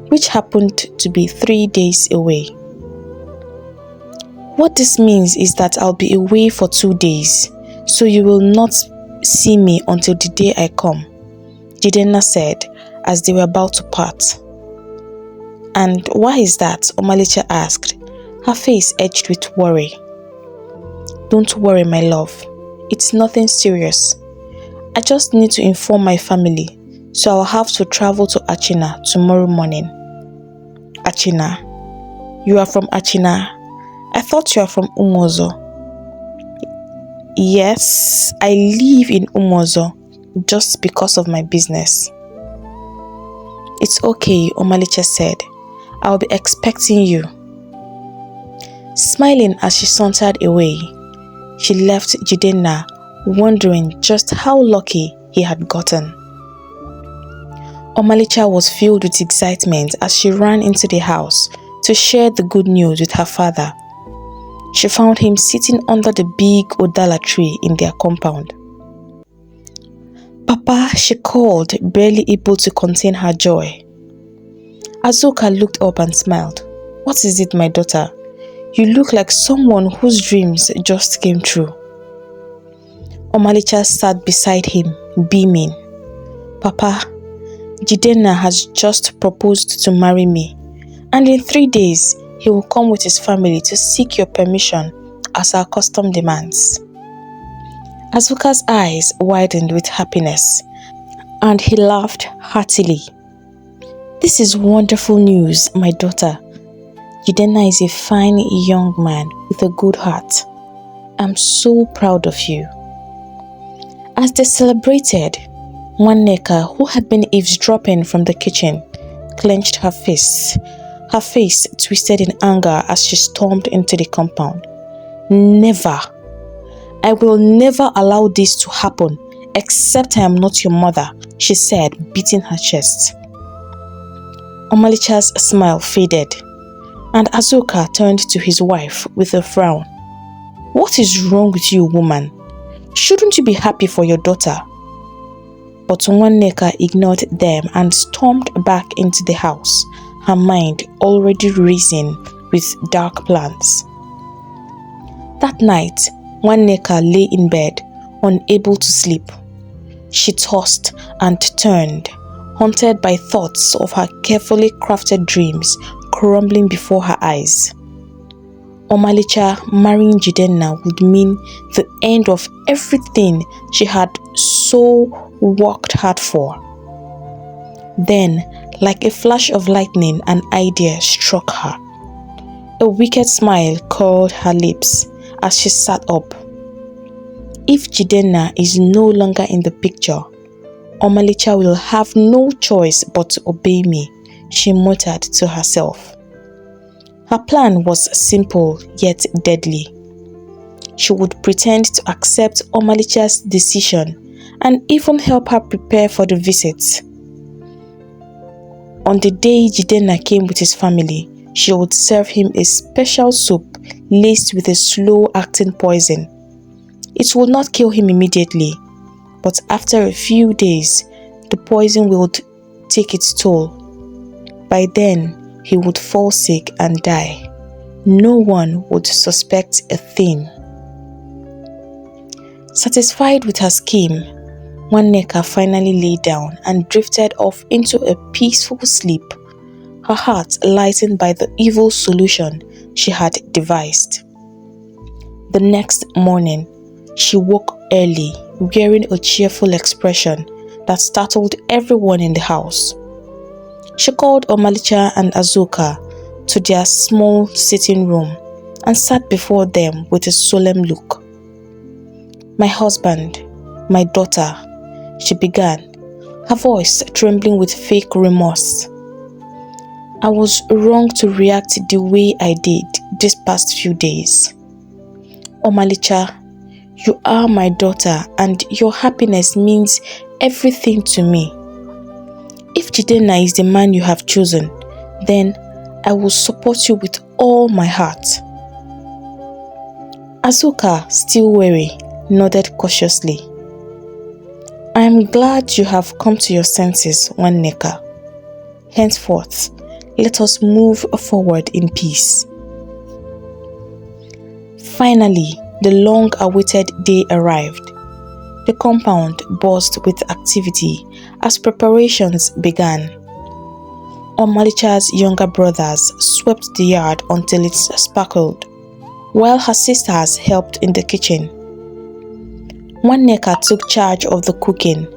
which happened to be 3 days away. What this means is that I'll be away for 2 days, so you will not see me until the day I come, Jidenna said as they were about to part. And why is that? Omalicha asked, her face edged with worry. Don't worry, my love. It's nothing serious. I just need to inform my family, so I'll have to travel to Achina tomorrow morning. Achina? You are from Achina? I thought you are from Umozo. Yes, I live in Umozo just because of my business. It's okay, Omalicha said. I'll be expecting you. Smiling as she sauntered away, she left Jidenna wondering just how lucky he had gotten. Omalicha was filled with excitement as she ran into the house to share the good news with her father. She found him sitting under the big Odala tree in their compound. Papa, she called, barely able to contain her joy. Azuka looked up and smiled. What is it, my daughter? You look like someone whose dreams just came true. Omalicha sat beside him, beaming. Papa, Jidenna has just proposed to marry me, and in 3 days, he will come with his family to seek your permission as our custom demands. Azuka's eyes widened with happiness, and he laughed heartily. This is wonderful news, my daughter. Jidenna is a fine young man with a good heart. I'm so proud of you. As they celebrated, Nwaneka, who had been eavesdropping from the kitchen, clenched her fists. Her face twisted in anger as she stormed into the compound. Never. I will never allow this to happen, except I am not your mother, she said, beating her chest. Omalicha's smile faded, and Azuka turned to his wife with a frown. What is wrong with you, woman? Shouldn't you be happy for your daughter? But Nwaneka ignored them and stormed back into the house, her mind already racing with dark plans. That night, Nwaneka lay in bed, unable to sleep. She tossed and turned, haunted by thoughts of her carefully crafted dreams crumbling before her eyes. Omalicha marrying Jidenna would mean the end of everything she had so worked hard for. Then, like a flash of lightning, an idea struck her. A wicked smile curled her lips as she sat up. If Jidenna is no longer in the picture, Omalicha will have no choice but to obey me, she muttered to herself. Her plan was simple yet deadly. She would pretend to accept Omalicha's decision and even help her prepare for the visit. On the day Jidenna came with his family, she would serve him a special soup laced with a slow-acting poison. It would not kill him immediately, but after a few days, the poison would take its toll. By then, he would fall sick and die. No one would suspect a thing. Satisfied with her scheme, Nwaneka finally lay down and drifted off into a peaceful sleep, her heart lightened by the evil solution she had devised. The next morning, she woke early, wearing a cheerful expression that startled everyone in the house. She called Omalicha and Azuka to their small sitting room and sat before them with a solemn look. "My husband, my daughter," she began, her voice trembling with fake remorse. "I was wrong to react the way I did these past few days. Omalicha, you are my daughter and your happiness means everything to me. If Jidenna is the man you have chosen, then I will support you with all my heart." Azuka, still wary, nodded cautiously. "I am glad you have come to your senses, Nwaneka. Henceforth, let us move forward in peace." Finally, the long-awaited day arrived. The compound buzzed with activity as preparations began. Omalicha's younger brothers swept the yard until it sparkled, while her sisters helped in the kitchen. Nwaneka took charge of the cooking,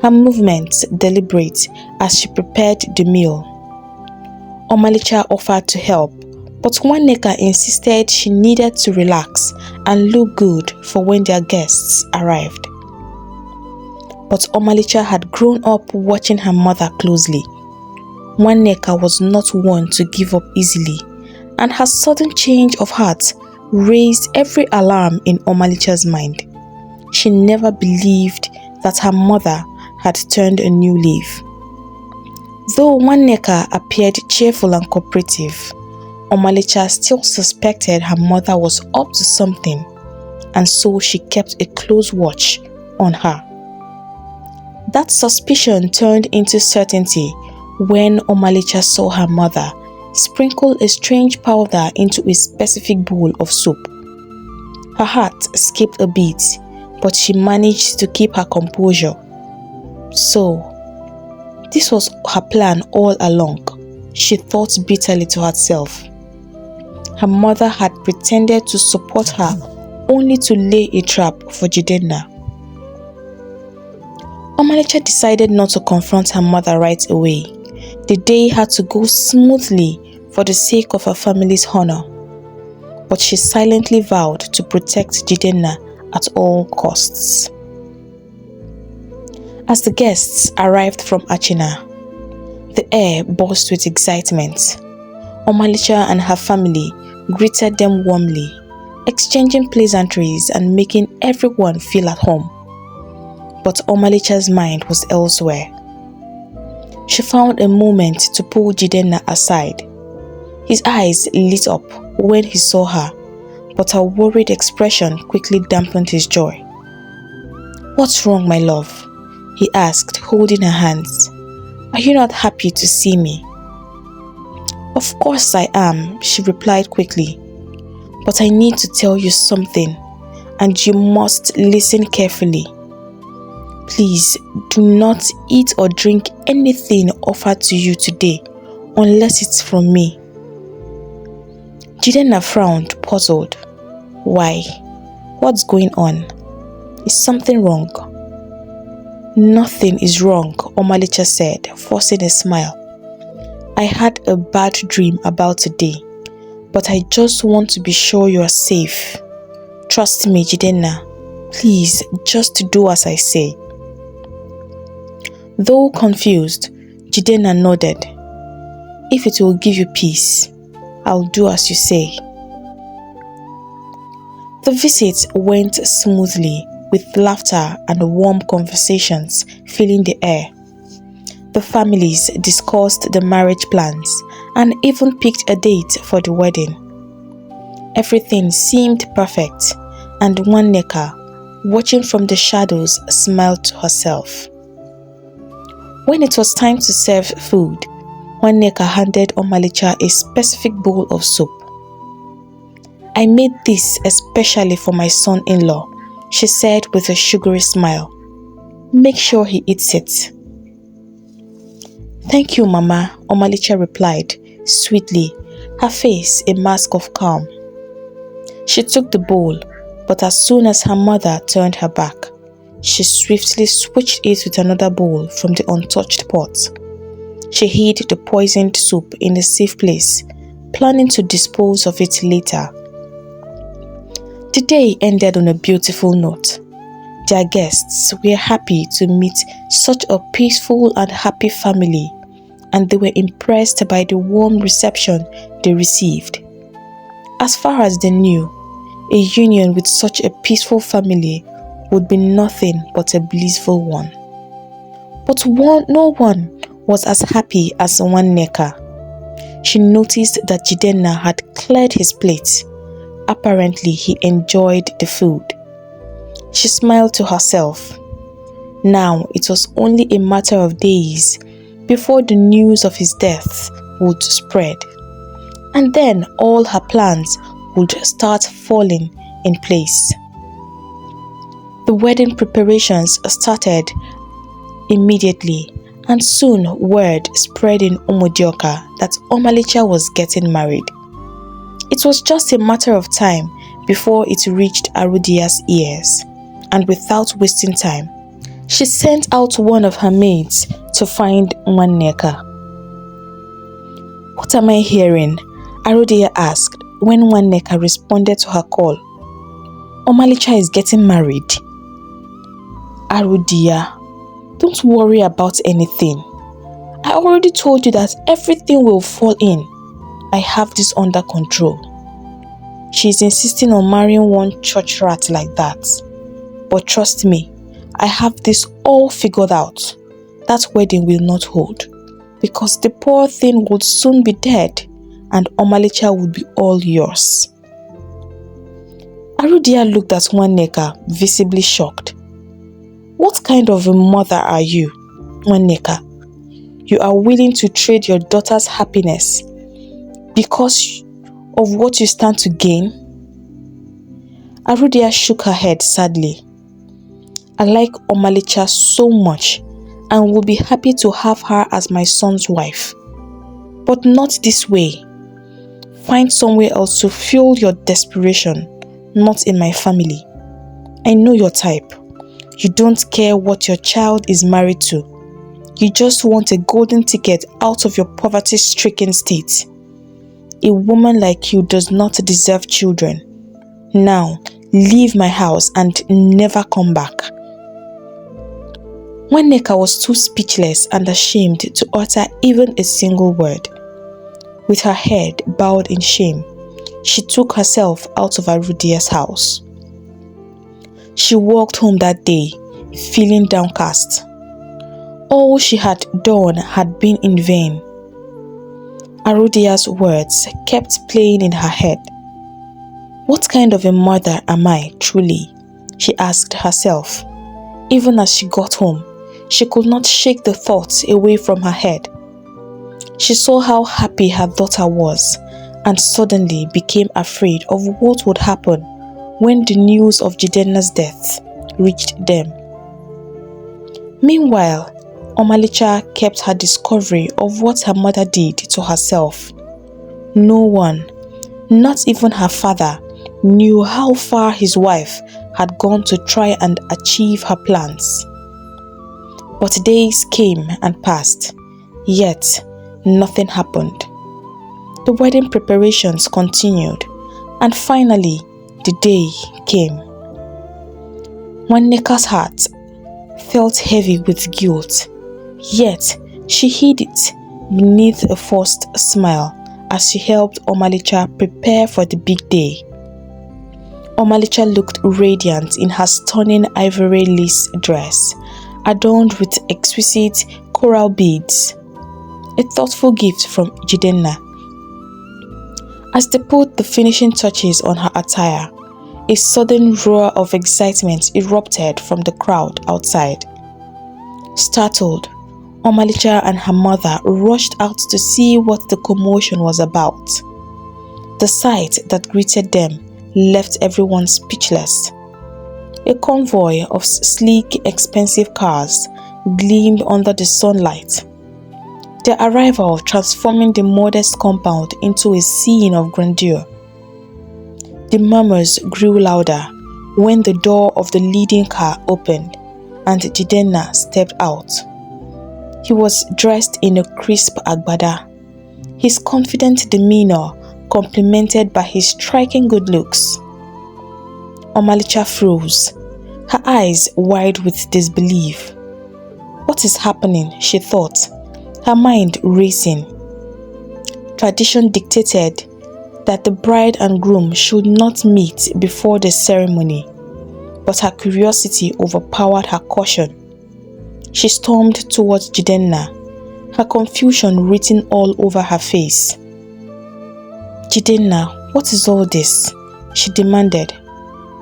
her movements deliberate as she prepared the meal. Omalicha offered to help, but Nwaneka insisted she needed to relax and look good for when their guests arrived. But Omalicha had grown up watching her mother closely. Nwaneka was not one to give up easily, and her sudden change of heart raised every alarm in Omalicha's mind. She never believed that her mother had turned a new leaf. Though Nwaneka appeared cheerful and cooperative, Omalicha still suspected her mother was up to something, and so she kept a close watch on her. That suspicion turned into certainty when Omalicha saw her mother sprinkle a strange powder into a specific bowl of soup. Her heart skipped a beat, but she managed to keep her composure. So, this was her plan all along, she thought bitterly to herself. Her mother had pretended to support her only to lay a trap for Jidenna. Omalicha decided not to confront her mother right away. The day had to go smoothly for the sake of her family's honor. But she silently vowed to protect Jidenna at all costs. As the guests arrived from Achina, the air buzzed with excitement. Omalicha and her family greeted them warmly, exchanging pleasantries and making everyone feel at home. But Omalicha's mind was elsewhere. She found a moment to pull Jidenna aside. His eyes lit up when he saw her, but her worried expression quickly dampened his joy. "What's wrong, my love?" he asked, holding her hands. "Are you not happy to see me?" "Of course I am," she replied quickly. "But I need to tell you something, and you must listen carefully. Please do not eat or drink anything offered to you today, unless it's from me." Jidenna frowned, puzzled. "Why? What's going on? Is something wrong?" "Nothing is wrong," Omalicha said, forcing a smile. "I had a bad dream about today, but I just want to be sure you are safe. Trust me, Jidenna. Please, just do as I say." Though confused, Jidenna nodded. "If it will give you peace, I'll do as you say." The visit went smoothly, with laughter and warm conversations filling the air. The families discussed the marriage plans and even picked a date for the wedding. Everything seemed perfect, and Nwaneka, watching from the shadows, smiled to herself. When it was time to serve food, Nwaneka handed Omalicha a specific bowl of soup. "I made this especially for my son-in-law," she said with a sugary smile. "Make sure he eats it." "Thank you, Mama," Omalicha replied sweetly, her face a mask of calm. She took the bowl, but as soon as her mother turned her back, she swiftly switched it with another bowl from the untouched pot. She hid the poisoned soup in a safe place, planning to dispose of it later. The day ended on a beautiful note. Their guests were happy to meet such a peaceful and happy family, and they were impressed by the warm reception they received. As far as they knew, a union with such a peaceful family would be nothing but a blissful one. But no one was as happy as Nwaneka. She noticed that Jidenna had cleared his plate. Apparently, he enjoyed the food. She smiled to herself. Now it was only a matter of days before the news of his death would spread, and then all her plans would start falling in place. The wedding preparations started immediately, and soon word spread in Umoda that Omalicha was getting married. It was just a matter of time before it reached Aruda's ears, and without wasting time, she sent out one of her maids to find Nwaneka. "What am I hearing?" Aruda asked when Nwaneka responded to her call. "Omalicha is getting married." "Aruda, don't worry about anything. I already told you that everything will fall in. I have this under control. She's insisting on marrying one church rat like that. But trust me, I have this all figured out. That wedding will not hold, because the poor thing would soon be dead and Omalicha would be all yours." Aruda looked at Nwaneka, visibly shocked. "What kind of a mother are you, Nwaneka? You are willing to trade your daughter's happiness because of what you stand to gain?" Aruda shook her head sadly. "I like Omalicha so much and will be happy to have her as my son's wife. But not this way. Find somewhere else to fuel your desperation, not in my family. I know your type. You don't care what your child is married to. You just want a golden ticket out of your poverty-stricken state. A woman like you does not deserve children. Now, leave my house and never come back." Nwaneka was too speechless and ashamed to utter even a single word. With her head bowed in shame, she took herself out of Aruda's house. She walked home that day, feeling downcast. All she had done had been in vain. Aruda's words kept playing in her head. "What kind of a mother am I, truly?" she asked herself. Even as she got home, she could not shake the thoughts away from her head. She saw how happy her daughter was and suddenly became afraid of what would happen when the news of Jidenna's death reached them. Meanwhile, Omalicha kept her discovery of what her mother did to herself. No one, not even her father, knew how far his wife had gone to try and achieve her plans. But days came and passed, yet nothing happened. The wedding preparations continued, and finally the day came. Nwaneka's heart felt heavy with guilt, yet she hid it beneath a forced smile as she helped Omalicha prepare for the big day. Omalicha looked radiant in her stunning ivory lace dress, adorned with exquisite coral beads, a thoughtful gift from Jidenna. As they put the finishing touches on her attire, a sudden roar of excitement erupted from the crowd outside. Startled, Omalicha and her mother rushed out to see what the commotion was about. The sight that greeted them left everyone speechless. A convoy of sleek, expensive cars gleamed under the sunlight, their arrival transforming the modest compound into a scene of grandeur. The murmurs grew louder when the door of the leading car opened and Jidenna stepped out. He was dressed in a crisp agbada, his confident demeanor complemented by his striking good looks. Omalicha froze, her eyes wide with disbelief. What is happening? She thought, her mind racing. Tradition dictated that the bride and groom should not meet before the ceremony, but her curiosity overpowered her caution. She stormed towards Jidenna, her confusion written all over her face. "Jidenna, what is all this?" she demanded.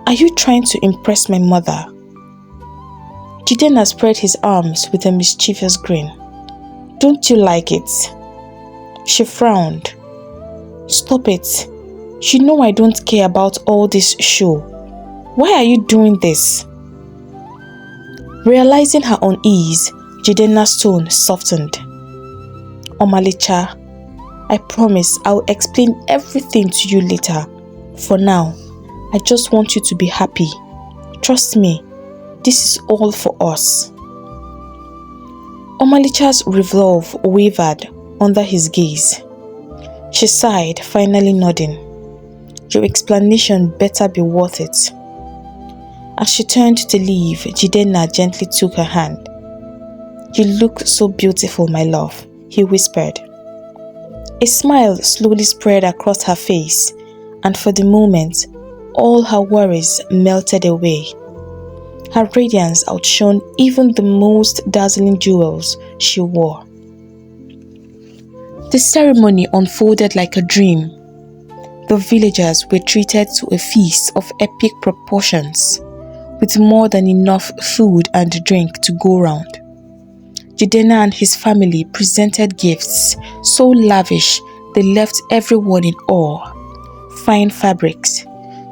"Are you trying to impress my mother?" Jidenna spread his arms with a mischievous grin. "Don't you like it?" She frowned. "Stop it. You know I don't care about all this show. Why are you doing this?" Realizing her unease, Jidenna's tone softened. "Omalicha, I promise I'll explain everything to you later. For now, I just want you to be happy. Trust me, this is all for us." Omalicha's resolve wavered under his gaze. She sighed, finally nodding. "Your explanation better be worth it." As she turned to leave, Jidenna gently took her hand. "You look so beautiful, my love," he whispered. A smile slowly spread across her face, and for the moment, all her worries melted away. Her radiance outshone even the most dazzling jewels she wore. The ceremony unfolded like a dream. The villagers were treated to a feast of epic proportions, with more than enough food and drink to go round. Jidenna and his family presented gifts so lavish they left everyone in awe. Fine fabrics,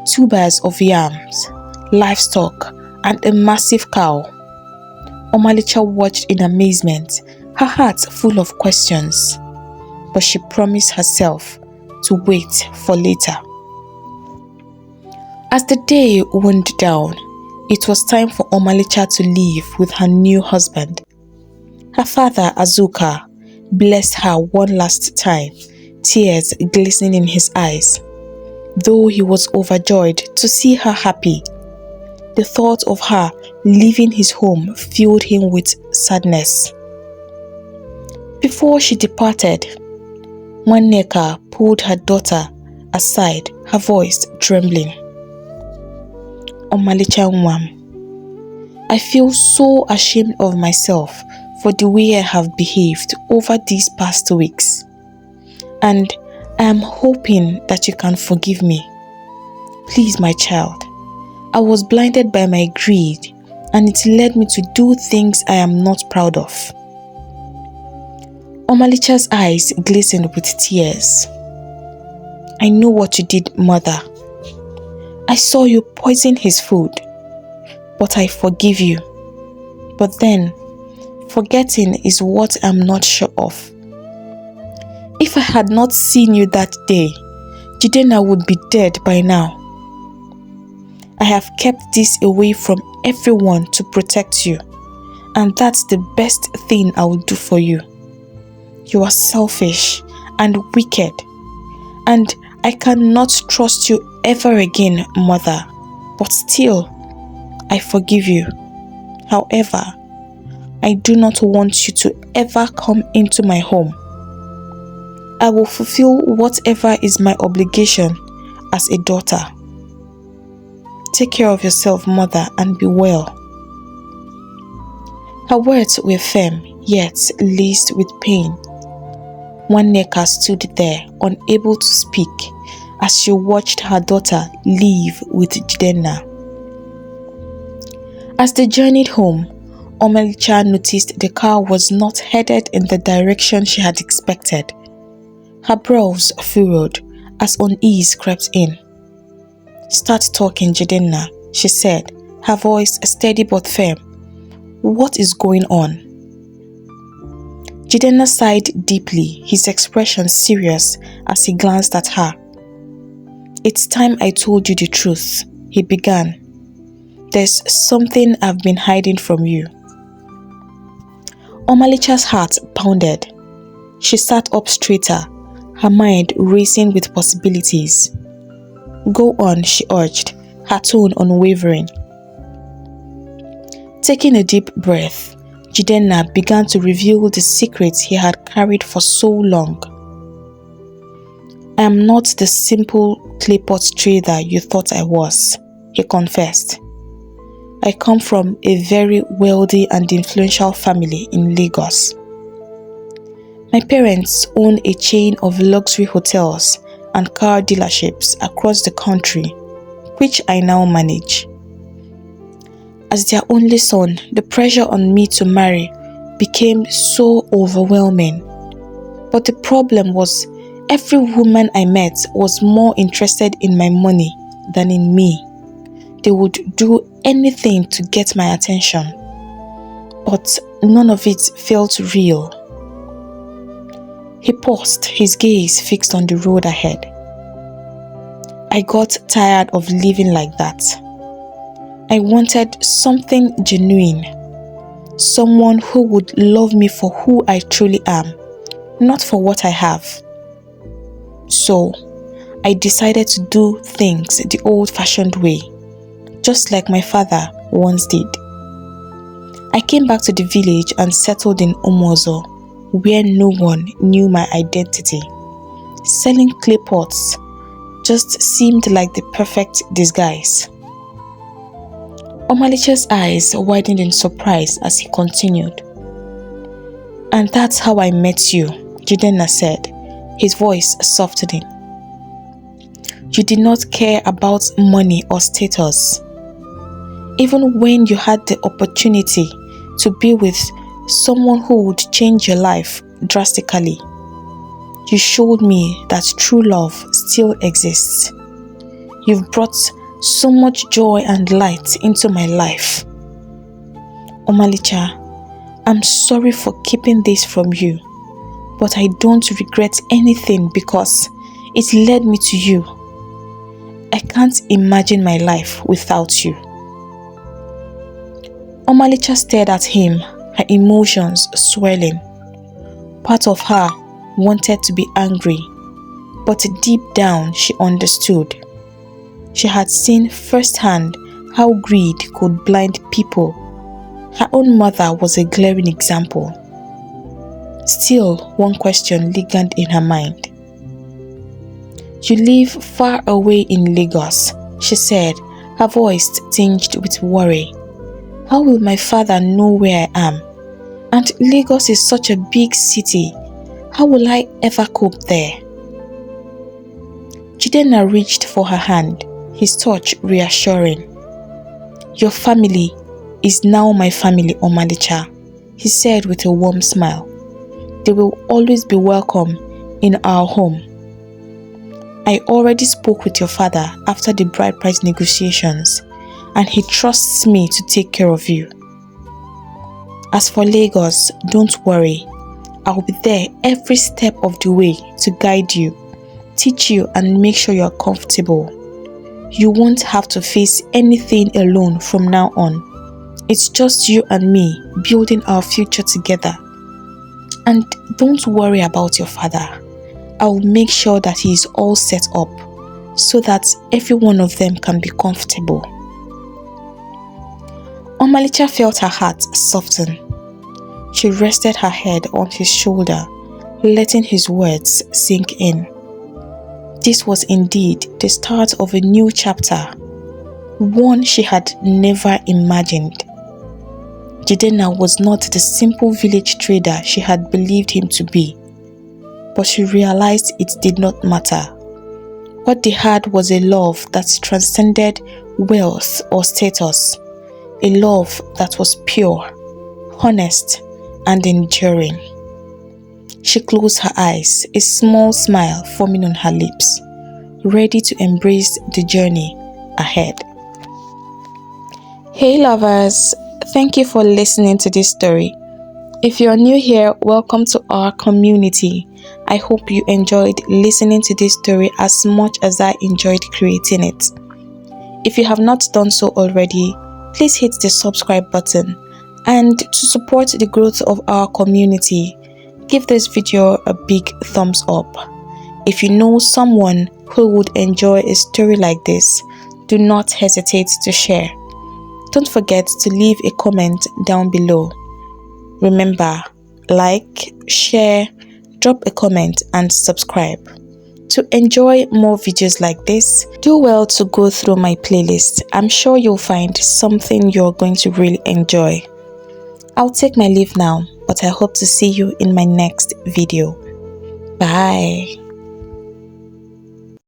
tubers of yams, livestock, and a massive cow. Omalicha watched in amazement, her heart full of questions, but she promised herself to wait for later. As the day wound down, it was time for Omalicha to leave with her new husband. Her father, Azuka, blessed her one last time, tears glistening in his eyes. Though he was overjoyed to see her happy, the thought of her leaving his home filled him with sadness. Before she departed, Nwaneka pulled her daughter aside, her voice trembling. "Omalicha Nwam, I feel so ashamed of myself for the way I have behaved over these past weeks, and I am hoping that you can forgive me. Please, my child, I was blinded by my greed, and it led me to do things I am not proud of." Omalicha's eyes glistened with tears. "I know what you did, mother. I saw you poison his food, but I forgive you. But then, forgetting is what I'm not sure of. If I had not seen you that day, Jidenna would be dead by now. I have kept this away from everyone to protect you, and that's the best thing I will do for you. You are selfish and wicked, and I cannot trust you ever again, mother, but still, I forgive you. However, I do not want you to ever come into my home. I will fulfill whatever is my obligation as a daughter. Take care of yourself, mother, and be well." Her words were firm, yet laced with pain. Nwaneka stood there, unable to speak, as she watched her daughter leave with Jidenna. As they journeyed home, Omalicha noticed the car was not headed in the direction she had expected. Her brows furrowed as unease crept in. "Start talking, Jidenna," she said, her voice steady but firm. "What is going on?" Jidenna sighed deeply, his expression serious as he glanced at her. "It's time I told you the truth," he began. "There's something I've been hiding from you." Omalicha's heart pounded. She sat up straighter, her mind racing with possibilities. "Go on," she urged, her tone unwavering. Taking a deep breath, Jidenna began to reveal the secrets he had carried for so long. "I am not the simple clay pot trader you thought I was," he confessed. "I come from a very wealthy and influential family in Lagos. My parents own a chain of luxury hotels and car dealerships across the country, which I now manage. As their only son, the pressure on me to marry became so overwhelming. But the problem was, every woman I met was more interested in my money than in me. They would do anything to get my attention. But none of it felt real." He paused, his gaze fixed on the road ahead. "I got tired of living like that. I wanted something genuine, someone who would love me for who I truly am, not for what I have. So, I decided to do things the old-fashioned way, just like my father once did. I came back to the village and settled in Umoda, where no one knew my identity. Selling clay pots just seemed like the perfect disguise." Omalicha's eyes widened in surprise as he continued. "And that's how I met you," Jidenna said, his voice softening. "You did not care about money or status. Even when you had the opportunity to be with someone who would change your life drastically, you showed me that true love still exists. You've brought so much joy and light into my life. Omalicha, I'm sorry for keeping this from you, but I don't regret anything because it led me to you. I can't imagine my life without you." Omalicha stared at him, her emotions swelling. Part of her wanted to be angry, but deep down she understood. She had seen firsthand how greed could blind people. Her own mother was a glaring example. Still, one question lingered in her mind. "You live far away in Lagos," she said, her voice tinged with worry. "How will my father know where I am? And Lagos is such a big city. How will I ever cope there?" Jidenna reached for her hand, his touch reassuring. "Your family is now my family, Omalicha," he said with a warm smile. "They will always be welcome in our home. I already spoke with your father after the bride price negotiations, and he trusts me to take care of you. As for Lagos, don't worry. I will be there every step of the way to guide you, teach you, and make sure you are comfortable. You won't have to face anything alone from now on. It's just you and me building our future together. And don't worry about your father. I will make sure that he is all set up so that every one of them can be comfortable." Omalicha felt her heart soften. She rested her head on his shoulder, letting his words sink in. This was indeed the start of a new chapter, one she had never imagined. Jidenna was not the simple village trader she had believed him to be, but she realized it did not matter. What they had was a love that transcended wealth or status, a love that was pure, honest, and enduring. She closed her eyes, a small smile forming on her lips, ready to embrace the journey ahead. Hey lovers, thank you for listening to this story. If you're new here, welcome to our community. I hope you enjoyed listening to this story as much as I enjoyed creating it. If you have not done so already, please hit the subscribe button, and to support the growth of our community, give this video a big thumbs up. If you know someone who would enjoy a story like this, do not hesitate to share. Don't forget to leave a comment down below. Remember, like, share, drop a comment and subscribe. To enjoy more videos like this, do well to go through my playlist. I'm sure you'll find something you're going to really enjoy. I'll take my leave now, but I hope to see you in my next video. Bye.